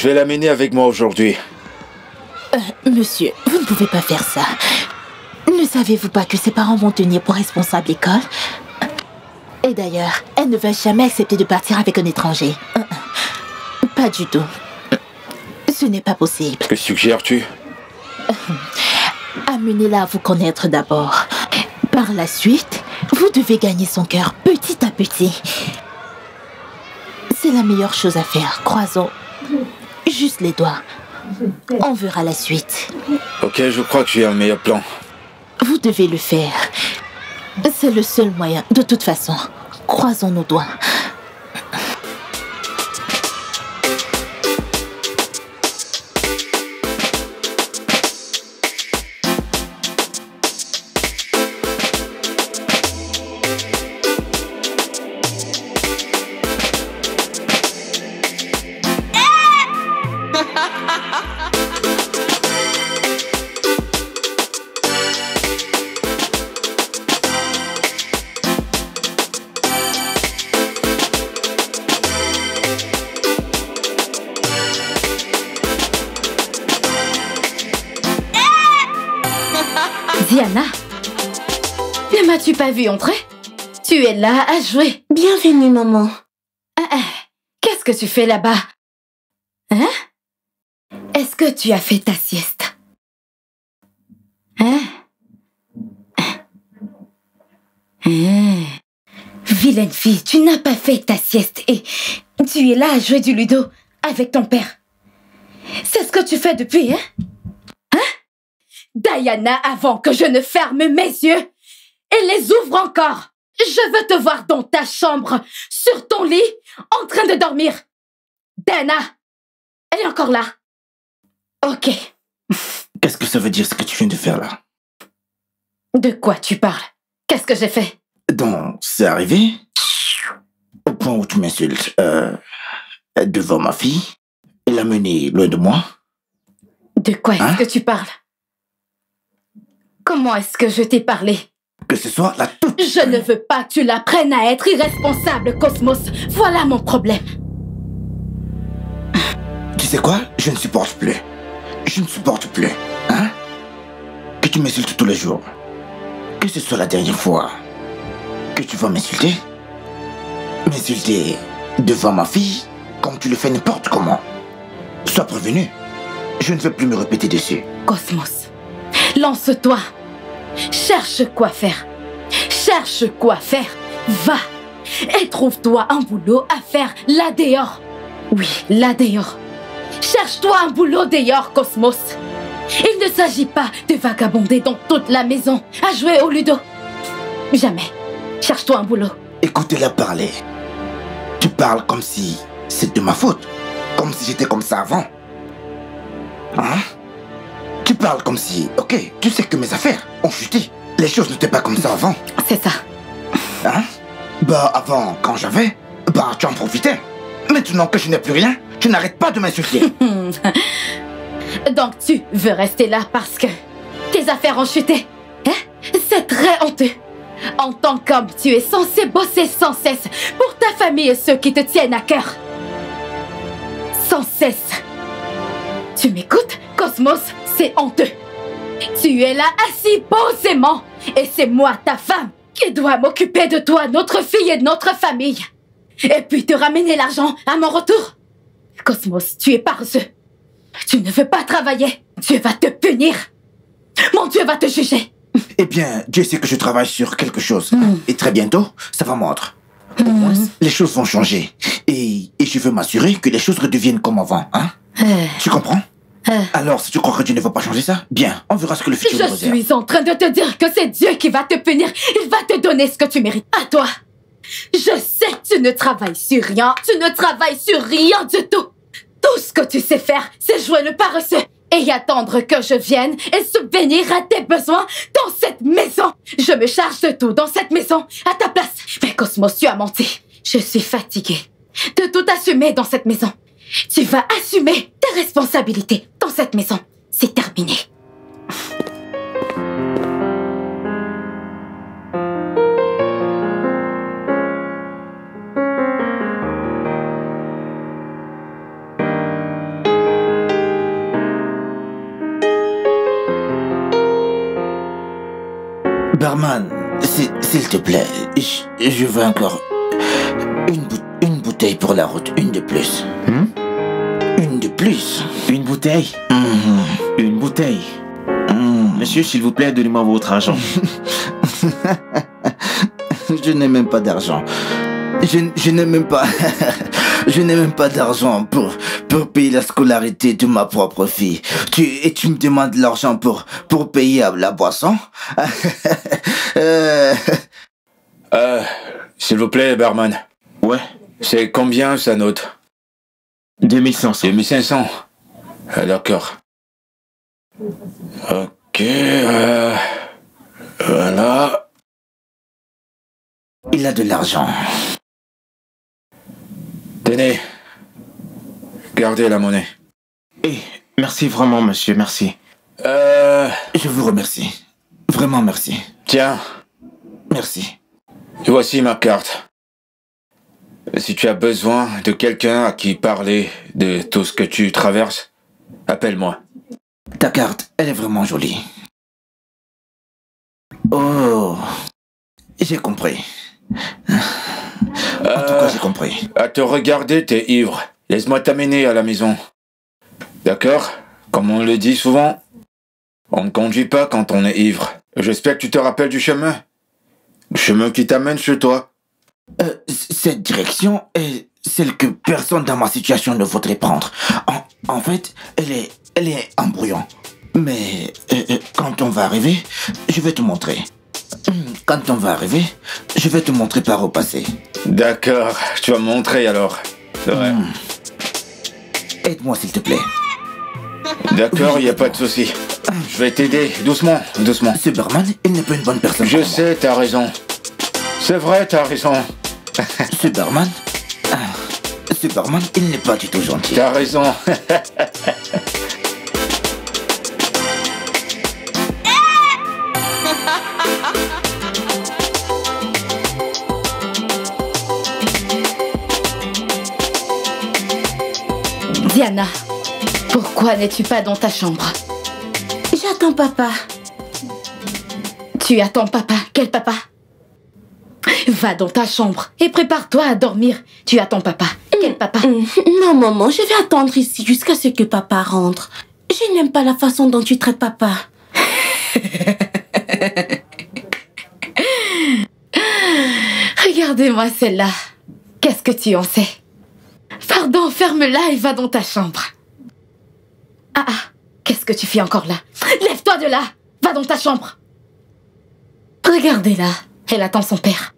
Je vais l'amener avec moi aujourd'hui. Monsieur, vous ne pouvez pas faire ça. Ne savez-vous pas que ses parents vont tenir pour responsable l'école? Et d'ailleurs, elle ne va jamais accepter de partir avec un étranger. Pas du tout. Ce n'est pas possible. Que suggères-tu? Amenez-la à vous connaître d'abord. Par la suite, vous devez gagner son cœur petit à petit. C'est la meilleure chose à faire. Croisons juste les doigts. On verra la suite. Ok, je crois que j'ai un meilleur plan. Vous devez le faire. C'est le seul moyen. De toute façon, croisons nos doigts. Diana, ne m'as-tu pas vu entrer? Tu es là à jouer. Bienvenue, maman. Qu'est-ce que tu fais là-bas? Hein? Est-ce que tu as fait ta sieste? Hein? Vilaine fille, tu n'as pas fait ta sieste et tu es là à jouer du ludo avec ton père. C'est ce que tu fais depuis, hein? Diana, avant que je ne ferme mes yeux et les ouvre encore, je veux te voir dans ta chambre, sur ton lit, en train de dormir. Diana, elle est encore là. Ok. Qu'est-ce que ça veut dire ce que tu viens de faire là? De quoi tu parles? Qu'est-ce que j'ai fait? Donc, c'est arrivé au point où tu m'insultes devant ma fille et la mener loin de moi? De quoi est-ce que tu parles? Comment est-ce que je t'ai parlé? Que ce soit la toute... Je ne veux pas que tu l'apprennes à être irresponsable, Cosmos. Voilà mon problème. Tu sais quoi? Je ne supporte plus. Je ne supporte plus. Hein? Que tu m'insultes tous les jours. Que ce soit la dernière fois que tu vas m'insulter. M'insulter devant ma fille comme tu le fais n'importe comment. Sois prévenu. Je ne veux plus me répéter dessus. Cosmos, lance-toi. Cherche quoi faire. Cherche quoi faire. Va. Et trouve-toi un boulot à faire là dehors. Oui, là dehors. Cherche-toi un boulot dehors, Cosmos. Il ne s'agit pas de vagabonder dans toute la maison à jouer au ludo. Jamais. Cherche-toi un boulot. Écoutez-la parler. Tu parles comme si c'est de ma faute. Comme si j'étais comme ça avant. Hein? Tu parles comme si... Ok, tu sais que mes affaires ont chuté. Les choses n'étaient pas comme ça avant. C'est ça. Hein? Bah avant, quand j'avais, bah tu en profitais. Maintenant que je n'ai plus rien, tu n'arrêtes pas de m'insulter. Donc tu veux rester là parce que tes affaires ont chuté, hein? C'est très honteux. En tant qu'homme, tu es censé bosser sans cesse pour ta famille et ceux qui te tiennent à cœur. Sans cesse. Tu m'écoutes, Cosmos? C'est honteux. Tu es là assis posément et c'est moi, ta femme, qui dois m'occuper de toi, notre fille et de notre famille. Et puis te ramener l'argent à mon retour. Cosmos, tu es paresseux. Tu ne veux pas travailler. Dieu va te punir. Mon Dieu va te juger. Eh bien, Dieu sait que je travaille sur quelque chose. Et très bientôt, ça va mordre. Au moins, les choses vont changer. Et je veux m'assurer que les choses redeviennent comme avant. Hein? Tu comprends? Alors, si tu crois que Dieu ne va pas changer ça, bien, on verra ce que le futur nous réserve. Je suis en train de te dire que c'est Dieu qui va te punir. Il va te donner ce que tu mérites. À toi. Je sais que tu ne travailles sur rien. Tu ne travailles sur rien du tout. Tout ce que tu sais faire, c'est jouer le paresseux et attendre que je vienne et subvenir à tes besoins dans cette maison. Je me charge de tout dans cette maison à ta place. Mais Cosmos, tu as menti. Je suis fatiguée de tout assumer dans cette maison. Tu vas assumer tes responsabilités dans cette maison. C'est terminé. Barman, s'il te plaît, je veux encore une bouteille pour la route, une de plus. Une de plus. Une bouteille. Une bouteille. Monsieur, s'il vous plaît, donnez-moi votre argent. Je n'ai même pas d'argent. Je n'ai même pas... Je n'ai même pas d'argent pour payer la scolarité de ma propre fille. Et tu me demandes l'argent pour payer la boisson? S'il vous plaît, barman. Ouais. C'est combien sa note? 2500. 2500. D'accord. Ok, voilà. Il a de l'argent. Tenez. Gardez la monnaie. Merci vraiment, monsieur, merci. Je vous remercie. Vraiment merci. Tiens. Merci. Voici ma carte. Si tu as besoin de quelqu'un à qui parler de tout ce que tu traverses, appelle-moi. Ta carte, elle est vraiment jolie. Oh, j'ai compris. En tout cas, j'ai compris. À te regarder, t'es ivre. Laisse-moi t'amener à la maison. D'accord? Comme on le dit souvent, on ne conduit pas quand on est ivre. J'espère que tu te rappelles du chemin. Le chemin qui t'amène chez toi. Cette direction est celle que personne dans ma situation ne voudrait prendre. En fait, elle est en brouillon. Mais quand on va arriver, je vais te montrer. Quand on va arriver, je vais te montrer par où passer. D'accord, tu vas me montrer alors. Ouais. Aide-moi s'il te plaît. D'accord, il n'y a pas de souci. Je vais t'aider, doucement, doucement. Ce barman, il n'est pas une bonne personne. Je sais, t'as raison. C'est vrai, t'as raison. Ce barman, il n'est pas du tout gentil. T'as raison. Diana, pourquoi n'es-tu pas dans ta chambre? J'attends papa. Tu attends papa? Quel papa? Va dans ta chambre et prépare-toi à dormir. Tu attends papa. Quel papa? Non, maman, je vais attendre ici jusqu'à ce que papa rentre. Je n'aime pas la façon dont tu traites papa. Regardez-moi celle-là. Qu'est-ce que tu en sais? Pardon, ferme-la et va dans ta chambre. Ah, qu'est-ce que tu fais encore là? Lève-toi de là. Va dans ta chambre. Regardez-la. Elle attend son père.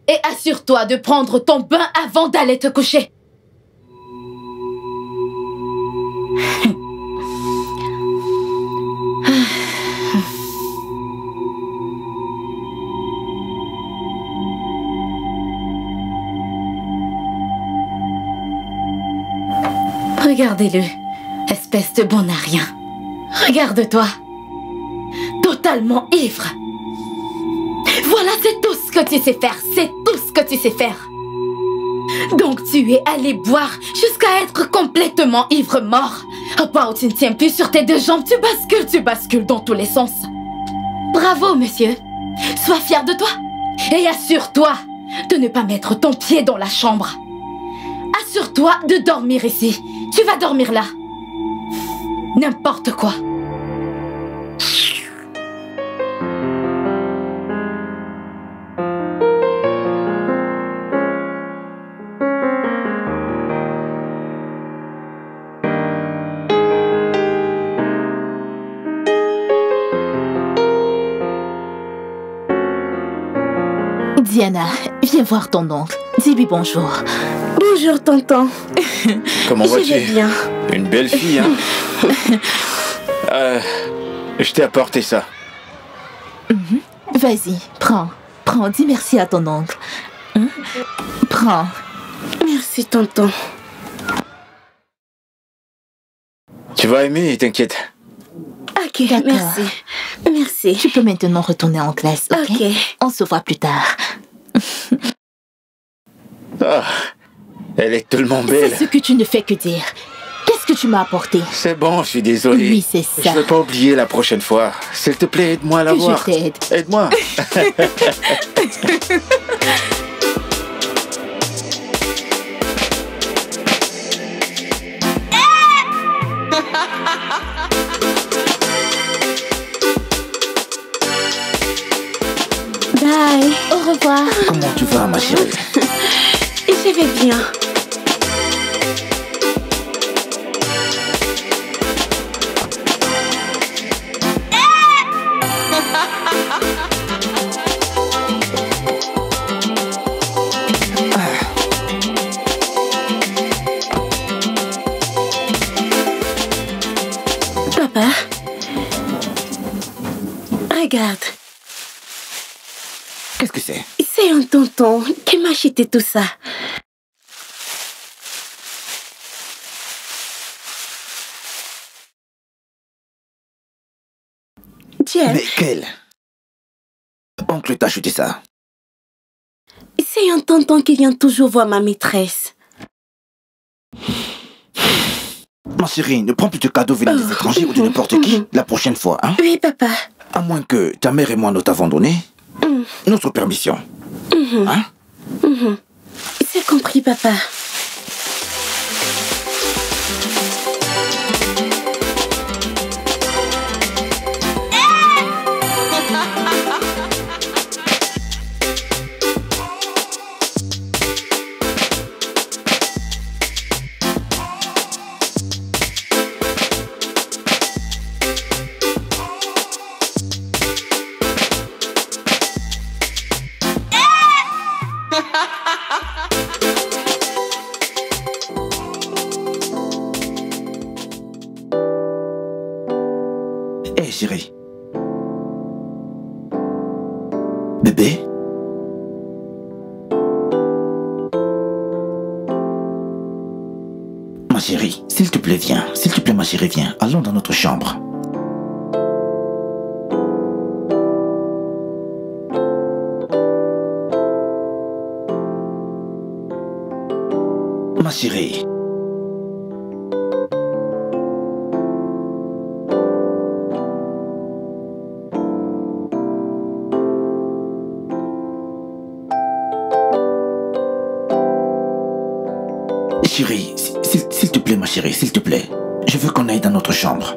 Et assure-toi de prendre ton bain avant d'aller te coucher. Regardez-le, espèce de bon à rien. Regarde-toi, totalement ivre. Voilà, c'est tout ce que tu sais faire, c'est tout ce que tu sais faire. Donc tu es allé boire jusqu'à être complètement ivre mort. Au point où tu ne tiens plus sur tes deux jambes, tu bascules dans tous les sens. Bravo, monsieur. Sois fier de toi. Et assure-toi de ne pas mettre ton pied dans la chambre. Assure-toi de dormir ici. Tu vas dormir là. N'importe quoi. Diana, viens voir ton oncle. Dis-lui bonjour. Bonjour, tonton. Comment vas-tu? Je vais bien. Une belle fille, hein? Je t'ai apporté ça. Vas-y, prends. Prends, dis merci à ton oncle. Prends. Merci, tonton. Tu vas aimer, t'inquiète. Ok, D'accord. merci. Merci. Tu peux maintenant retourner en classe, ok? Ok. On se voit plus tard. Ah, elle est tellement C'est belle. ce que tu ne fais que dire. Qu'est-ce que tu m'as apporté. C'est bon, je suis désolé. Oui, c'est ça. Je vais pas oublier la prochaine fois. S'il te plaît, aide-moi à la voir. Je t'aide. Aide-moi. Bye. Au revoir. Comment tu vas, ma chérie? Je vais bien. Papa, regarde. Qu'est-ce que c'est? C'est un tonton qui m'a acheté tout ça. Tiens, Mais quel? Oncle t'a acheté ça. c'est un tonton qui vient toujours voir ma maîtresse. Ma chérie, ne prends plus de cadeaux venant des étrangers ou de n'importe qui la prochaine fois, hein? Oui, papa. À moins que ta mère et moi nous t'avons donné notre permission. Hein? C'est compris, papa. Hé, chérie. Bébé? Ma chérie, s'il te plaît, viens. S'il te plaît, ma chérie, viens. Allons dans notre chambre. Ma chérie. Chérie, s'il te plaît, ma chérie, s'il te plaît. Je veux qu'on aille dans notre chambre.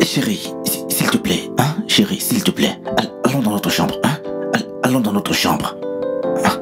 Chérie, s'il te plaît, hein? Chérie, s'il te plaît. Allons dans notre chambre, hein? Allons dans notre chambre. Hein?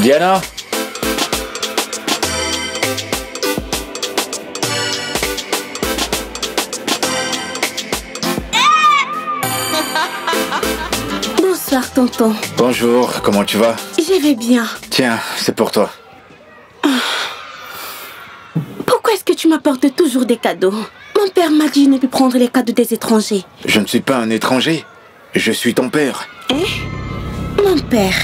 Diana? Bonsoir, tonton. Bonjour, comment tu vas? Je vais bien. Tiens, c'est pour toi. Pourquoi est-ce que tu m'apportes toujours des cadeaux? Mon père m'a dit de ne plus prendre les cadeaux des étrangers. Je ne suis pas un étranger. Je suis ton père. Hein? Mon père.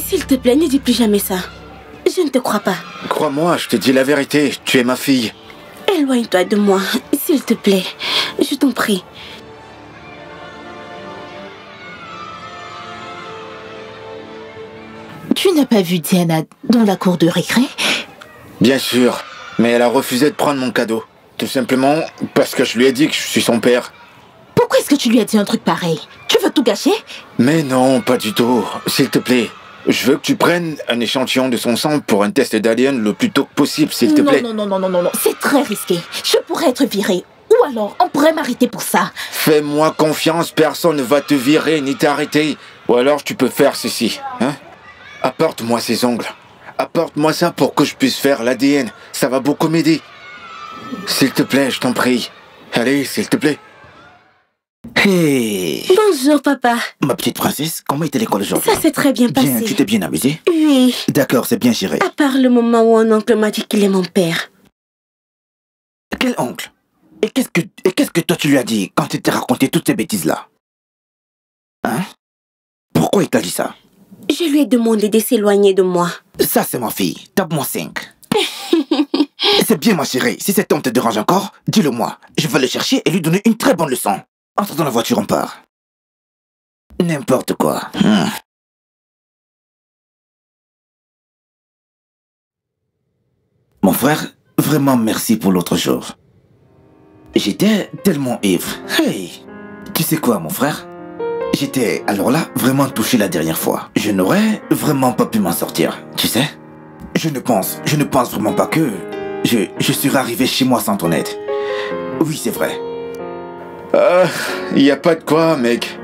S'il te plaît, ne dis plus jamais ça. Je ne te crois pas. Crois-moi, je te dis la vérité, tu es ma fille. Éloigne-toi de moi, s'il te plaît. Je t'en prie. Tu n'as pas vu Diana dans la cour de récré? Bien sûr, mais elle a refusé de prendre mon cadeau. Tout simplement parce que je lui ai dit que je suis son père. Pourquoi est-ce que tu lui as dit un truc pareil? Tu veux tout gâcher? Mais non, pas du tout. S'il te plaît, je veux que tu prennes un échantillon de son sang pour un test d'ADN le plus tôt possible, s'il te plaît. Non. C'est très risqué. Je pourrais être virée. Ou alors, on pourrait m'arrêter pour ça. Fais-moi confiance, personne ne va te virer ni t'arrêter. Ou alors tu peux faire ceci, hein? Apporte-moi ces ongles. Apporte-moi ça pour que je puisse faire l'ADN. Ça va beaucoup m'aider. S'il te plaît, je t'en prie. Allez, s'il te plaît. Hey! Bonjour, papa. Ma petite princesse, comment était l'école aujourd'hui? Ça s'est très bien passé. Bien, tu t'es bien amusée? Oui. D'accord, c'est bien géré. À part le moment où un oncle m'a dit qu'il est mon père. Quel oncle? Et qu'est-ce que toi tu lui as dit quand il t'a raconté toutes ces bêtises-là? Hein? Pourquoi il t'a dit ça? Je lui ai demandé de s'éloigner de moi. Ça, c'est ma fille. Tape-moi 5. C'est bien, ma chérie. Si cet homme te dérange encore, dis-le-moi. Je vais le chercher et lui donner une très bonne leçon. Entre dans la voiture, on part. N'importe quoi. Mon frère, vraiment merci pour l'autre jour. J'étais tellement ivre. Hey! Tu sais quoi, mon frère? J'étais alors là vraiment touché la dernière fois. Je n'aurais vraiment pas pu m'en sortir, tu sais? Je ne pense vraiment pas que je serais arrivé chez moi sans ton aide. Oui, c'est vrai. Y a pas de quoi, mec.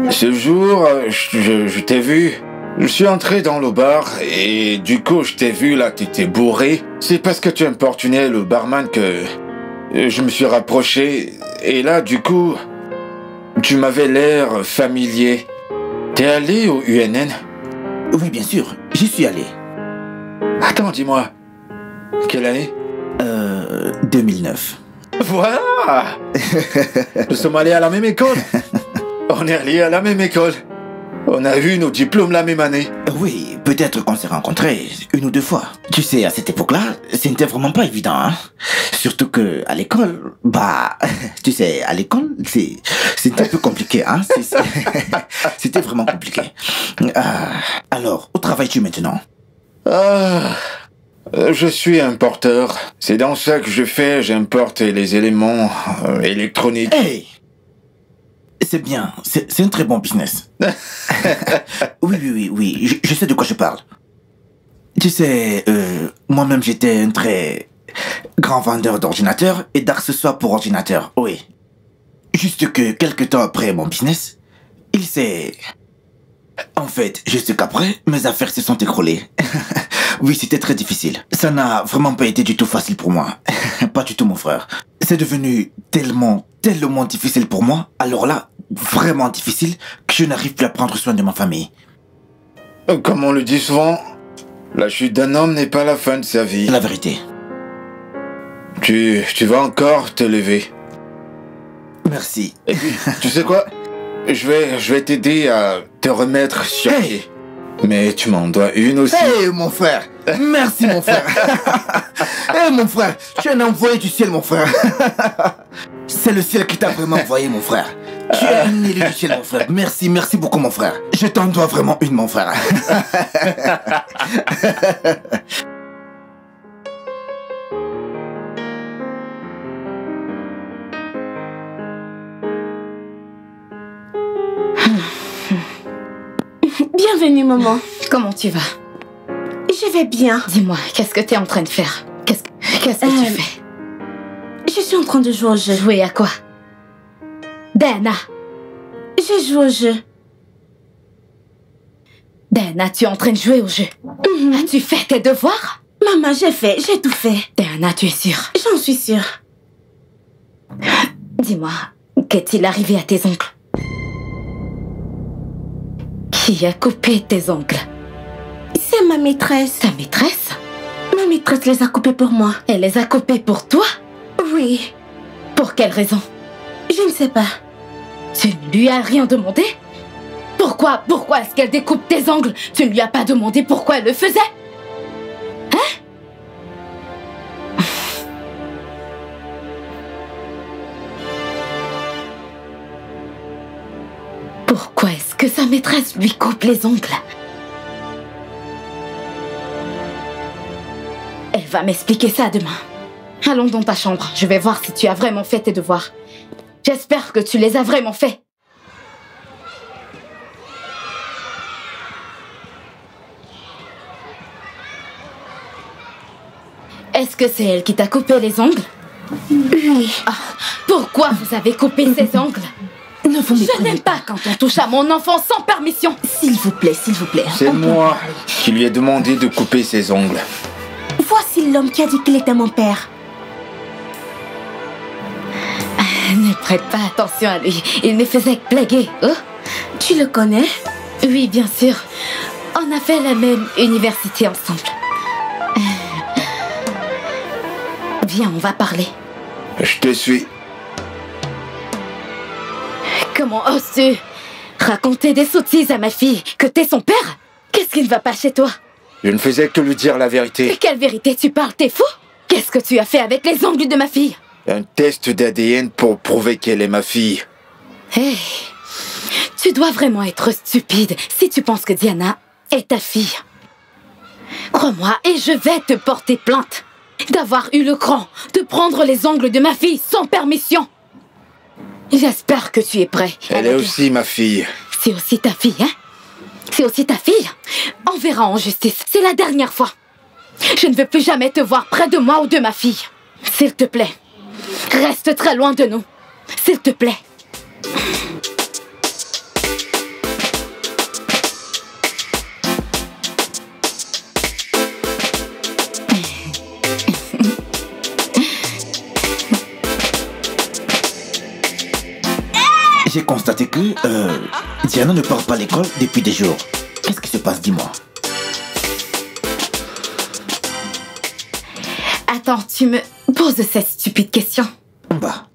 Ce jour, je t'ai vu. Je suis entré dans le bar et du coup, je t'ai vu là, t'étais bourré. C'est parce que tu importunais le barman que je me suis rapproché. Et là, du coup, tu m'avais l'air familier. T'es allé au UNN? Oui, bien sûr, j'y suis allé. Attends, dis-moi. Quelle année? 2009. Voilà. Nous sommes allés à la même école. On est allés à la même école. On a eu nos diplômes la même année. Oui, peut-être qu'on s'est rencontrés 1 ou 2 fois. Tu sais, à cette époque-là, c'était vraiment pas évident, hein. Surtout que à l'école, tu sais, à l'école, c'était un peu compliqué, hein. C'était vraiment compliqué. Alors, où travailles-tu maintenant? Je suis importeur. C'est dans ça que j'importe les éléments électroniques. Hey! C'est bien, c'est un très bon business. Oui, je sais de quoi je parle. Tu sais, moi-même j'étais un très grand vendeur d'ordinateurs et d'accessoires pour ordinateurs, oui. Juste que quelques temps après mon business, il s'est... En fait, juste qu'après, mes affaires se sont écroulées. Oui, c'était très difficile. Ça n'a vraiment pas été du tout facile pour moi. Pas du tout, mon frère. C'est devenu tellement difficile pour moi. Alors là, vraiment difficile que je n'arrive plus à prendre soin de ma famille. Comme on le dit souvent, la chute d'un homme n'est pas la fin de sa vie. C'est la vérité. Tu vas encore te lever. Merci. Et puis, tu sais quoi? Je vais t'aider à te remettre sur pied. Mais tu m'en dois une aussi. Hey, mon frère. Merci, mon frère. Hey, mon frère. Tu es un envoyé du ciel, mon frère. C'est le ciel qui t'a vraiment envoyé, mon frère. Tu es un élu du ciel, mon frère. Merci beaucoup, mon frère. Je t'en dois vraiment une, mon frère. Bienvenue, maman. Comment tu vas? Je vais bien. Dis-moi, qu'est-ce que tu es en train de faire? Qu'est-ce que tu fais? Je suis en train de jouer au jeu. Jouer à quoi? Diana! Je joue au jeu. Diana, tu es en train de jouer au jeu. As-tu fait tes devoirs? Maman, j'ai tout fait. Diana, tu es sûre? J'en suis sûre. Dis-moi, qu'est-il arrivé à tes ongles? Qui a coupé tes ongles? C'est ma maîtresse. Ta maîtresse? Ma maîtresse les a coupés pour moi. Elle les a coupés pour toi? Oui. Pour quelle raison? Je ne sais pas. Tu ne lui as rien demandé? Pourquoi est-ce qu'elle découpe tes ongles? Tu ne lui as pas demandé pourquoi elle le faisait? Pourquoi est-ce que sa maîtresse lui coupe les ongles? Elle va m'expliquer ça demain. Allons dans ta chambre. Je vais voir si tu as vraiment fait tes devoirs. J'espère que tu les as vraiment faits. Est-ce que c'est elle qui t'a coupé les ongles? Oui. Ah, pourquoi vous avez coupé ses ongles? Ne vous Je méprenez n'aime pas quand on touche à mon enfant sans permission. S'il vous plaît, s'il vous plaît. C'est moi qui lui ai demandé de couper ses ongles. Voici l'homme qui a dit qu'il était mon père. Ne prête pas attention à lui. Il ne faisait que blaguer. Oh? Tu le connais? Oui, bien sûr. On a fait la même université ensemble. Viens, on va parler. Je te suis. Comment oses-tu raconter des sottises à ma fille que t'es son père? Qu'est-ce qui ne va pas chez toi? Je ne faisais que lui dire la De vérité. quelle vérité tu parles? T'es fou? Qu'est-ce que tu as fait avec les ongles de ma fille? Un test d'ADN pour prouver qu'elle est ma fille. Hé, tu dois vraiment être stupide si tu penses que Diana est ta fille. Crois-moi, et je vais te porter plainte d'avoir eu le cran de prendre les ongles de ma fille sans permission. J'espère que tu es prêt. Elle est aussi ma fille. C'est aussi ta fille, hein? C'est aussi ta fille? On verra en justice. C'est la dernière fois. Je ne veux plus jamais te voir près de moi ou de ma fille. S'il te plaît, reste très loin de nous. S'il te plaît. J'ai constaté que Diana ne part pas à l'école depuis des jours. Qu'est-ce qui se passe, dis-moi? Attends, tu me poses cette stupide question. Bah,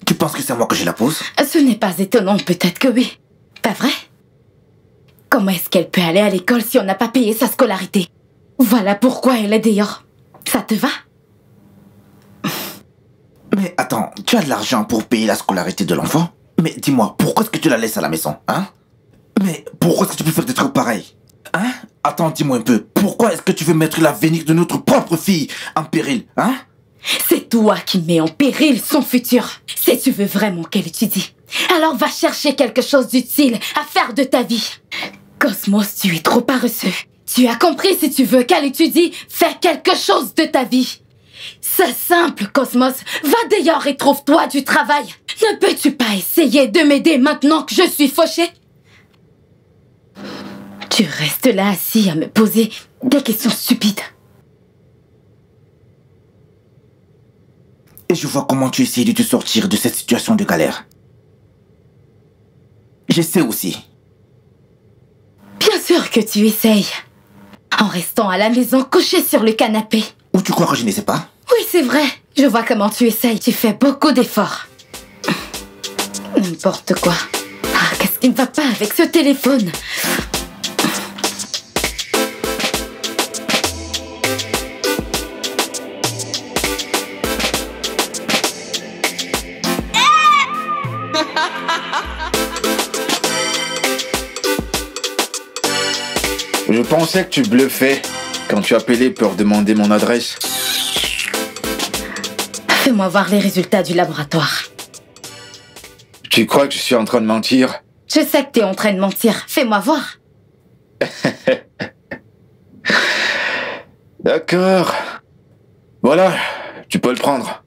tu penses que c'est moi que je la pose? Ce n'est pas étonnant, peut-être que oui. Pas vrai? Comment est-ce qu'elle peut aller à l'école si on n'a pas payé sa scolarité? Voilà pourquoi elle est dehors. Ça te va? Mais attends, tu as de l'argent pour payer la scolarité de l'enfant? Mais dis-moi, pourquoi est-ce que tu la laisses à la maison, hein? Mais pourquoi est-ce que tu peux faire des trucs pareils? Hein? Attends, dis-moi un peu, pourquoi est-ce que tu veux mettre l'avenir de notre propre fille en péril, hein? C'est toi qui mets en péril son futur. Si tu veux vraiment qu'elle étudie, alors va chercher quelque chose d'utile à faire de ta vie. Cosmos, tu es trop paresseux. Tu as compris, si tu veux qu'elle étudie, fais quelque chose de ta vie. C'est simple, Cosmos. Va dehors et trouve-toi du travail. Ne peux-tu pas essayer de m'aider maintenant que je suis fauchée? Tu restes là assis à me poser des questions stupides. Et je vois comment tu essaies de te sortir de cette situation de galère. J'essaie aussi. Bien sûr que tu essayes. En restant à la maison couché sur le canapé. Ou tu crois que je ne sais pas? Oui, c'est vrai. Je vois comment tu essayes. Tu fais beaucoup d'efforts. N'importe quoi. Ah, qu'est-ce qui ne va pas avec ce téléphone? Je pensais que tu bluffais quand tu appelais pour demander mon adresse. Fais-moi voir les résultats du laboratoire. Tu crois que je suis en train de mentir? Je sais que t'es en train de mentir. Fais-moi voir. D'accord. Voilà, tu peux le prendre.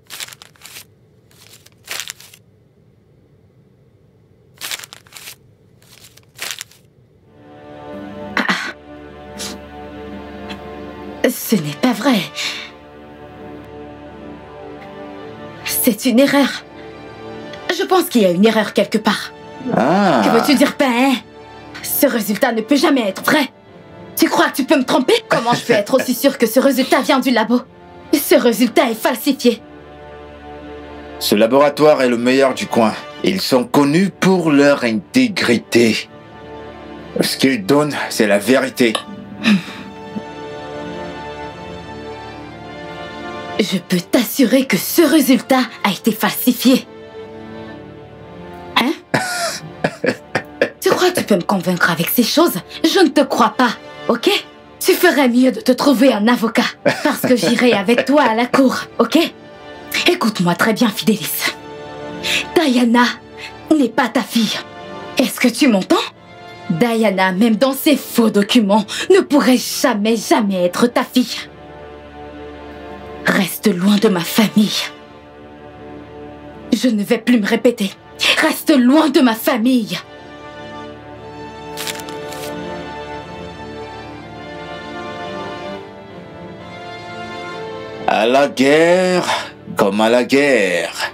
Ce n'est pas vrai. C'est une erreur. Je pense qu'il y a une erreur quelque part. Ah. Que veux-tu dire, hein? Ce résultat ne peut jamais être vrai. Tu crois que tu peux me tromper? Comment je peux être aussi sûre que ce résultat vient du labo? Ce résultat est falsifié. Ce laboratoire est le meilleur du coin. Ils sont connus pour leur intégrité. Ce qu'ils donnent, c'est la vérité. Je peux t'assurer que ce résultat a été falsifié. Hein? crois que tu peux me convaincre avec ces choses? Je ne te crois pas, ok? Tu ferais mieux de te trouver un avocat, parce que j'irai avec toi à la cour, ok? Écoute-moi très bien, Fidelis. Diana n'est pas ta fille. Est-ce que tu m'entends? Diana, même dans ses faux documents, ne pourrait jamais être ta fille. Reste loin de ma famille. Je ne vais plus me répéter. Reste loin de ma famille. À la guerre, comme à la guerre.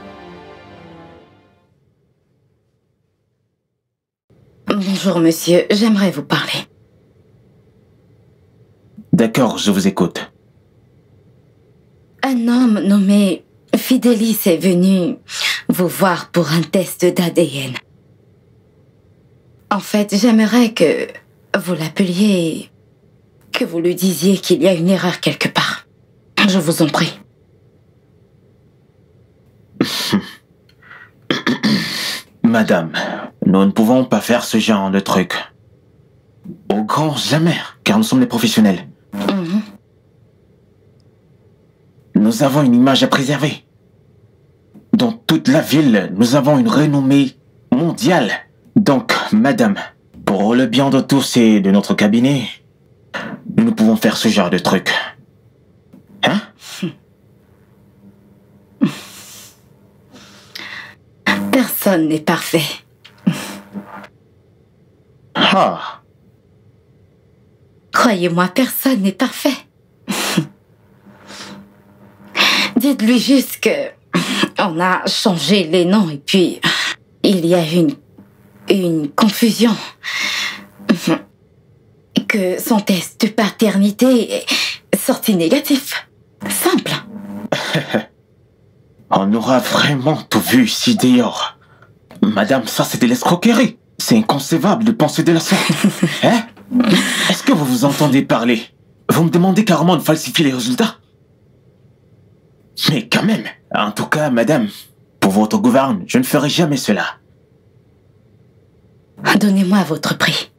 Bonjour, monsieur. J'aimerais vous parler. D'accord, je vous écoute. Un homme nommé Fidelis est venu vous voir pour un test d'ADN. En fait, j'aimerais que vous l'appeliez, que vous lui disiez qu'il y a une erreur quelque part. Je vous en prie. Madame, nous ne pouvons pas faire ce genre de truc. Au grand jamais, car nous sommes des professionnels. Nous avons une image à préserver. Dans toute la ville, nous avons une renommée mondiale. Donc, madame, pour le bien de tous et de notre cabinet, nous pouvons faire ce genre de truc. Hein? Personne n'est parfait. Ah. Croyez-moi, personne n'est parfait. Dites-lui juste que on a changé les noms et puis il y a une confusion. Que son test de paternité est sorti négatif. Simple. On aura vraiment tout vu ici dehors. Madame, ça c'est de l'escroquerie. C'est inconcevable de penser de la sorte. Hein? Est-ce que vous vous entendez parler? Vous me demandez carrément de falsifier les résultats? Mais quand même, en tout cas, madame, pour votre gouverne, je ne ferai jamais cela. Donnez-moi votre prix.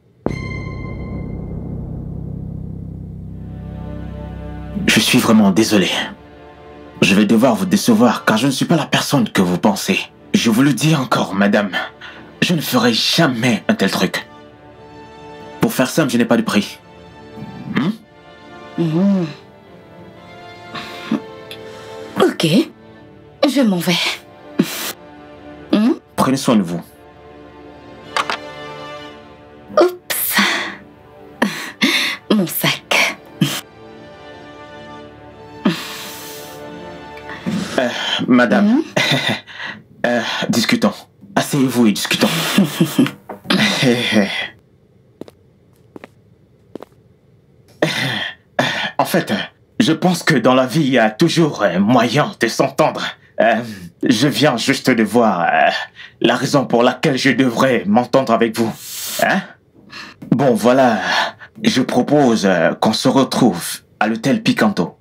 Je suis vraiment désolé. Je vais devoir vous décevoir car je ne suis pas la personne que vous pensez. Je vous le dis encore, madame, je ne ferai jamais un tel truc. Pour faire simple, je n'ai pas de prix. Ok, je m'en vais. Prenez soin de vous. Oups. Mon sac. Madame, discutons. Asseyez-vous et discutons. En fait, je pense que dans la vie, il y a toujours un moyen de s'entendre. Je viens juste de voir la raison pour laquelle je devrais m'entendre avec vous. Hein? Bon, voilà. Je propose qu'on se retrouve à l'hôtel Picanto.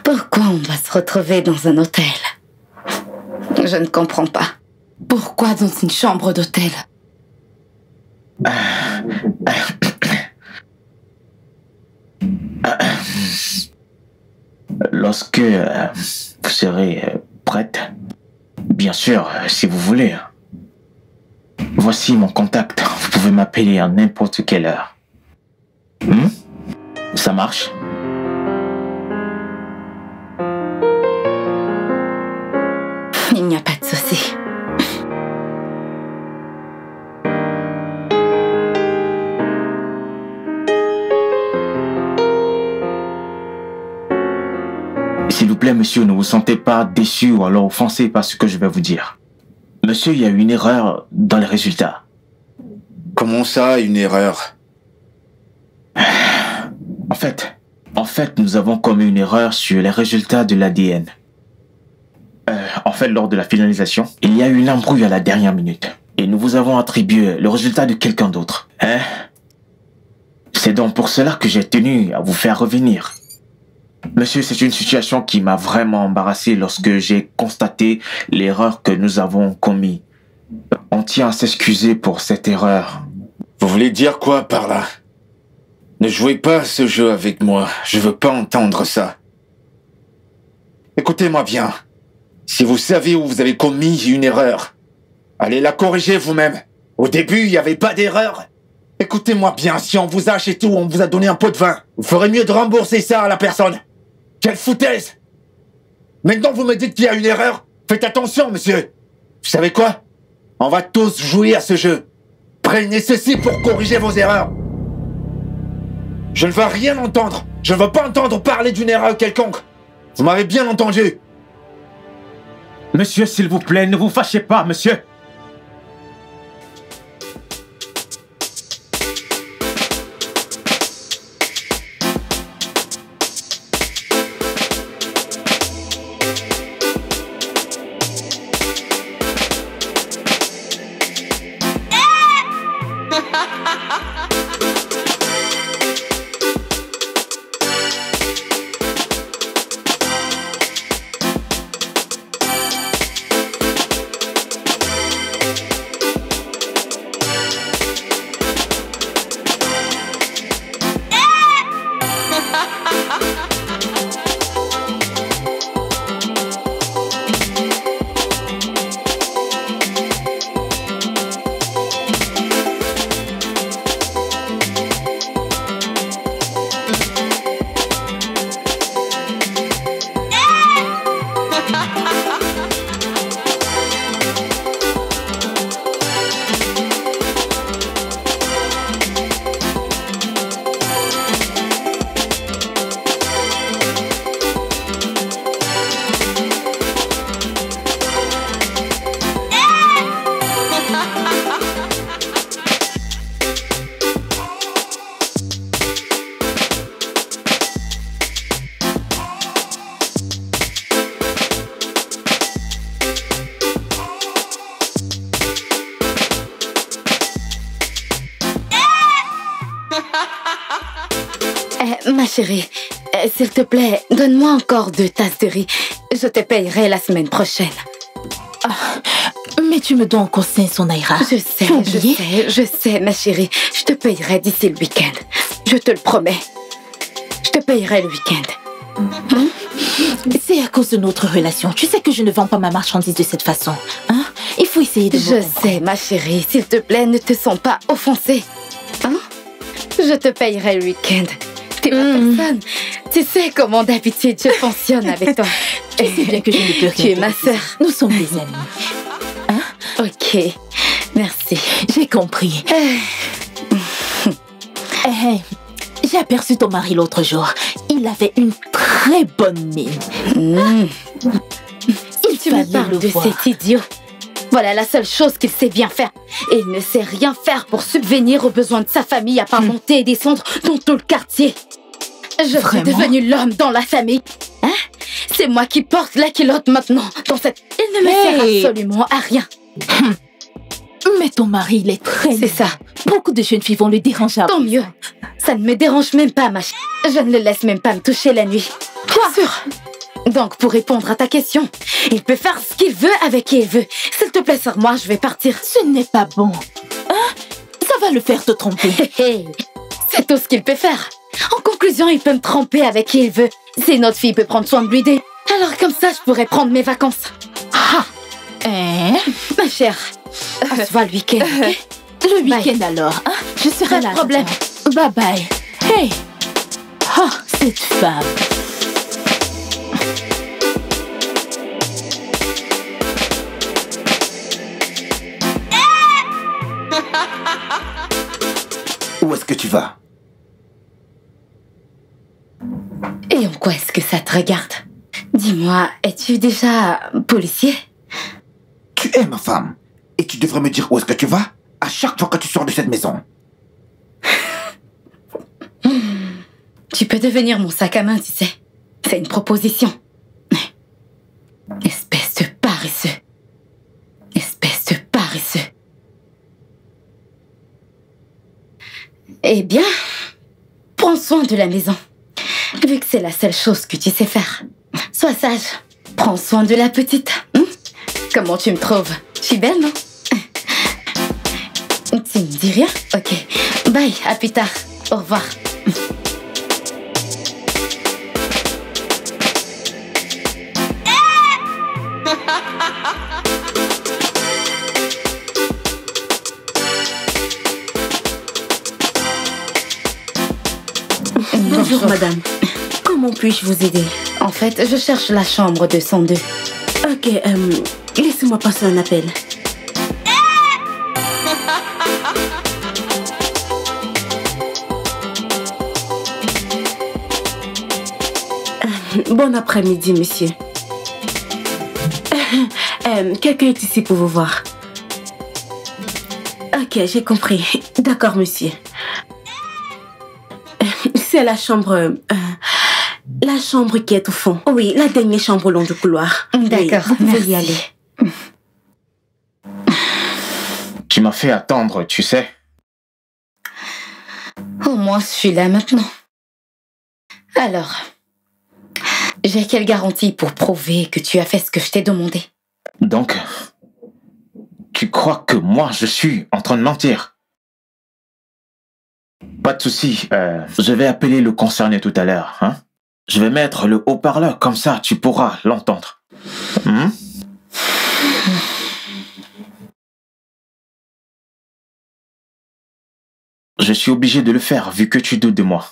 Pourquoi on doit se retrouver dans un hôtel? Je ne comprends pas. Pourquoi dans une chambre d'hôtel? Lorsque vous serez prête, bien sûr, si vous voulez. Voici mon contact. Vous pouvez m'appeler à n'importe quelle heure. Ça marche? Il n'y a pas de souci. S'il vous plaît, monsieur, ne vous sentez pas déçu ou alors offensé par ce que je vais vous dire. Monsieur, il y a eu une erreur dans les résultats. Comment ça, une erreur? En fait, nous avons commis une erreur sur les résultats de l'ADN. Lors de la finalisation, il y a eu une embrouille à la dernière minute. Et nous vous avons attribué le résultat de quelqu'un d'autre. C'est donc pour cela que j'ai tenu à vous faire revenir. Monsieur, c'est une situation qui m'a vraiment embarrassé lorsque j'ai constaté l'erreur que nous avons commise. on tient à s'excuser pour cette erreur. Vous voulez dire quoi par là? Ne jouez pas à ce jeu avec moi. Je veux pas entendre ça. Écoutez-moi bien. Si vous savez où vous avez commis une erreur, allez la corriger vous-même. Au début, il n'y avait pas d'erreur. Écoutez-moi bien, si on vous a acheté tout, on vous a donné un pot de vin, vous ferez mieux de rembourser ça à la personne. Quelle foutaise! Maintenant, vous me dites qu'il y a une erreur. Faites attention, monsieur. Vous savez quoi? On va tous jouer à ce jeu. Prenez ceci pour corriger vos erreurs. Je ne veux rien entendre. Je ne veux pas entendre parler d'une erreur quelconque. Vous m'avez bien entendu. Monsieur, s'il vous plaît, ne vous fâchez pas, monsieur. Ma chérie, s'il te plaît, donne-moi encore 2 tasses de riz. Je te payerai la semaine prochaine. Mais tu me dois encore 500 naira. Je sais, ma chérie. Je te payerai d'ici le week-end. Je te le promets. Je te payerai le week-end. C'est à cause de notre relation. Tu sais que je ne vends pas ma marchandise de cette façon. Hein? Il faut essayer de... Je sais, ma chérie. S'il te plaît, ne te sens pas offensée. Hein? Je te payerai le week-end. T'es ma personne. Tu sais comment d'habitude je fonctionne avec toi. Tu sais bien que je ne peux rien. Tu es ma sœur. Nous sommes des amis. Hein? Ok, merci. J'ai compris. J'ai aperçu ton mari l'autre jour. Il avait une très bonne mine. Tu me parles de cet idiot. Voilà la seule chose qu'il sait bien faire. Et il ne sait rien faire pour subvenir aux besoins de sa famille à part monter et descendre dans tout le quartier. Je suis devenue l'homme dans la famille. Hein? C'est moi qui porte la culotte maintenant. Il ne me sert absolument à rien. Mais ton mari, il est très... C'est ça. Beaucoup de jeunes filles vont le déranger. Tant mieux. Ça ne me dérange même pas, ma chérie. Je ne le laisse même pas me toucher la nuit. Quoi? Sûr. Donc, pour répondre à ta question, il peut faire ce qu'il veut avec qui il veut. S'il te plaît, sur moi, je vais partir. Ce n'est pas bon. Hein? Ça va le faire te tromper. C'est tout ce qu'il peut faire. En conclusion, il peut me tromper avec qui il veut. Si une autre fille peut prendre soin de lui dès. Alors comme ça, je pourrais prendre mes vacances. Ma chère, on se voit le week-end. Le week-end alors, hein? Je serai là. Pas de problème. Bye bye. Hey! Oh, cette femme. Où est-ce que tu vas? Et en quoi est-ce que ça te regarde? Dis-moi, es-tu déjà policier? Tu es ma femme. Et tu devrais me dire où est-ce que tu vas à chaque fois que tu sors de cette maison. Tu peux devenir mon sac à main, tu sais. C'est une proposition. Espèce de paresseux. Espèce de paresseux. Eh bien, prends soin de la maison. Vu que c'est la seule chose que tu sais faire. Sois sage. Prends soin de la petite. Comment tu me trouves? Je suis belle, non? me dis rien? Ok. Bye, à plus tard. Au revoir. Bonjour, madame. Comment puis-je vous aider? En fait, je cherche la chambre 202. Ok, laissez-moi passer un appel. Bon après-midi, monsieur. Quelqu'un est ici pour vous voir. Ok, j'ai compris. D'accord, monsieur. C'est la chambre qui est au fond. Oui, la dernière chambre au long du couloir. D'accord, oui, vous pouvez merci. y aller. Tu m'as fait attendre, tu sais. Au moins, je suis là maintenant. Alors, j'ai quelle garantie pour prouver que tu as fait ce que je t'ai demandé? Donc, tu crois que moi, je suis en train de mentir? Pas de souci, je vais appeler le concerné tout à l'heure, hein? Je vais mettre le haut-parleur, comme ça tu pourras l'entendre. Je suis obligé de le faire, vu que tu doutes de moi.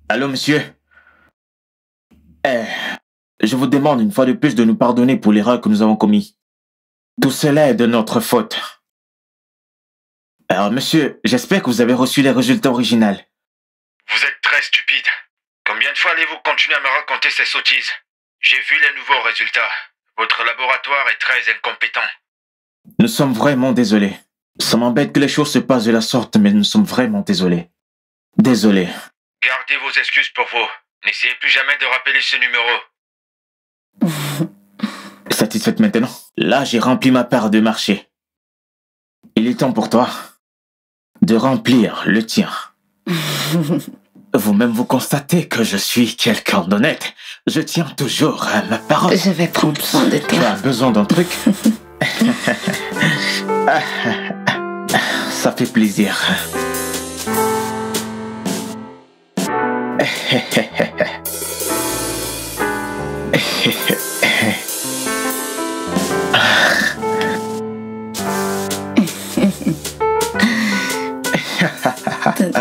Allô, monsieur? Je vous demande une fois de plus de nous pardonner pour l'erreur que nous avons commise. Tout cela est de notre faute. Alors, monsieur, j'espère que vous avez reçu les résultats originaux. Vous êtes très stupide. Combien de fois allez-vous continuer à me raconter ces sottises? J'ai vu les nouveaux résultats. Votre laboratoire est très incompétent. Nous sommes vraiment désolés. Ça m'embête que les choses se passent de la sorte, mais nous sommes vraiment désolés. Désolés. Gardez vos excuses pour vous. N'essayez plus jamais de rappeler ce numéro. Satisfaite maintenant? Là, j'ai rempli ma part de marché. Il est temps pour toi de remplir le tien. Vous-même, vous constatez que je suis quelqu'un d'honnête. Je tiens toujours à ma parole. Je vais prendre soin de Tu toi. as besoin d'un truc? Ça fait plaisir.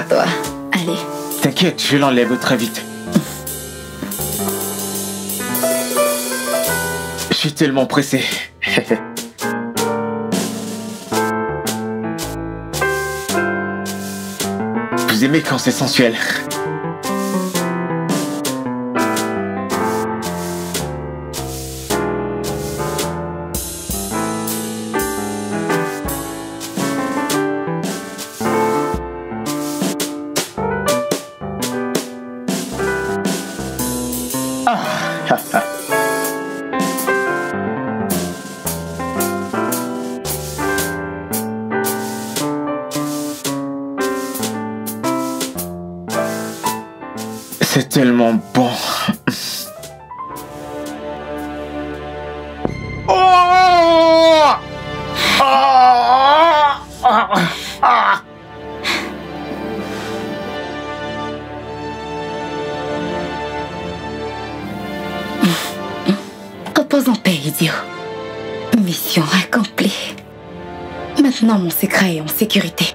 Toi. Allez. T'inquiète, je l'enlève très vite. Je suis tellement pressé. Vous aimez quand c'est sensuel? C'est tellement bon. Repose en paix, idiot. Mission accomplie. Maintenant, mon secret est en sécurité.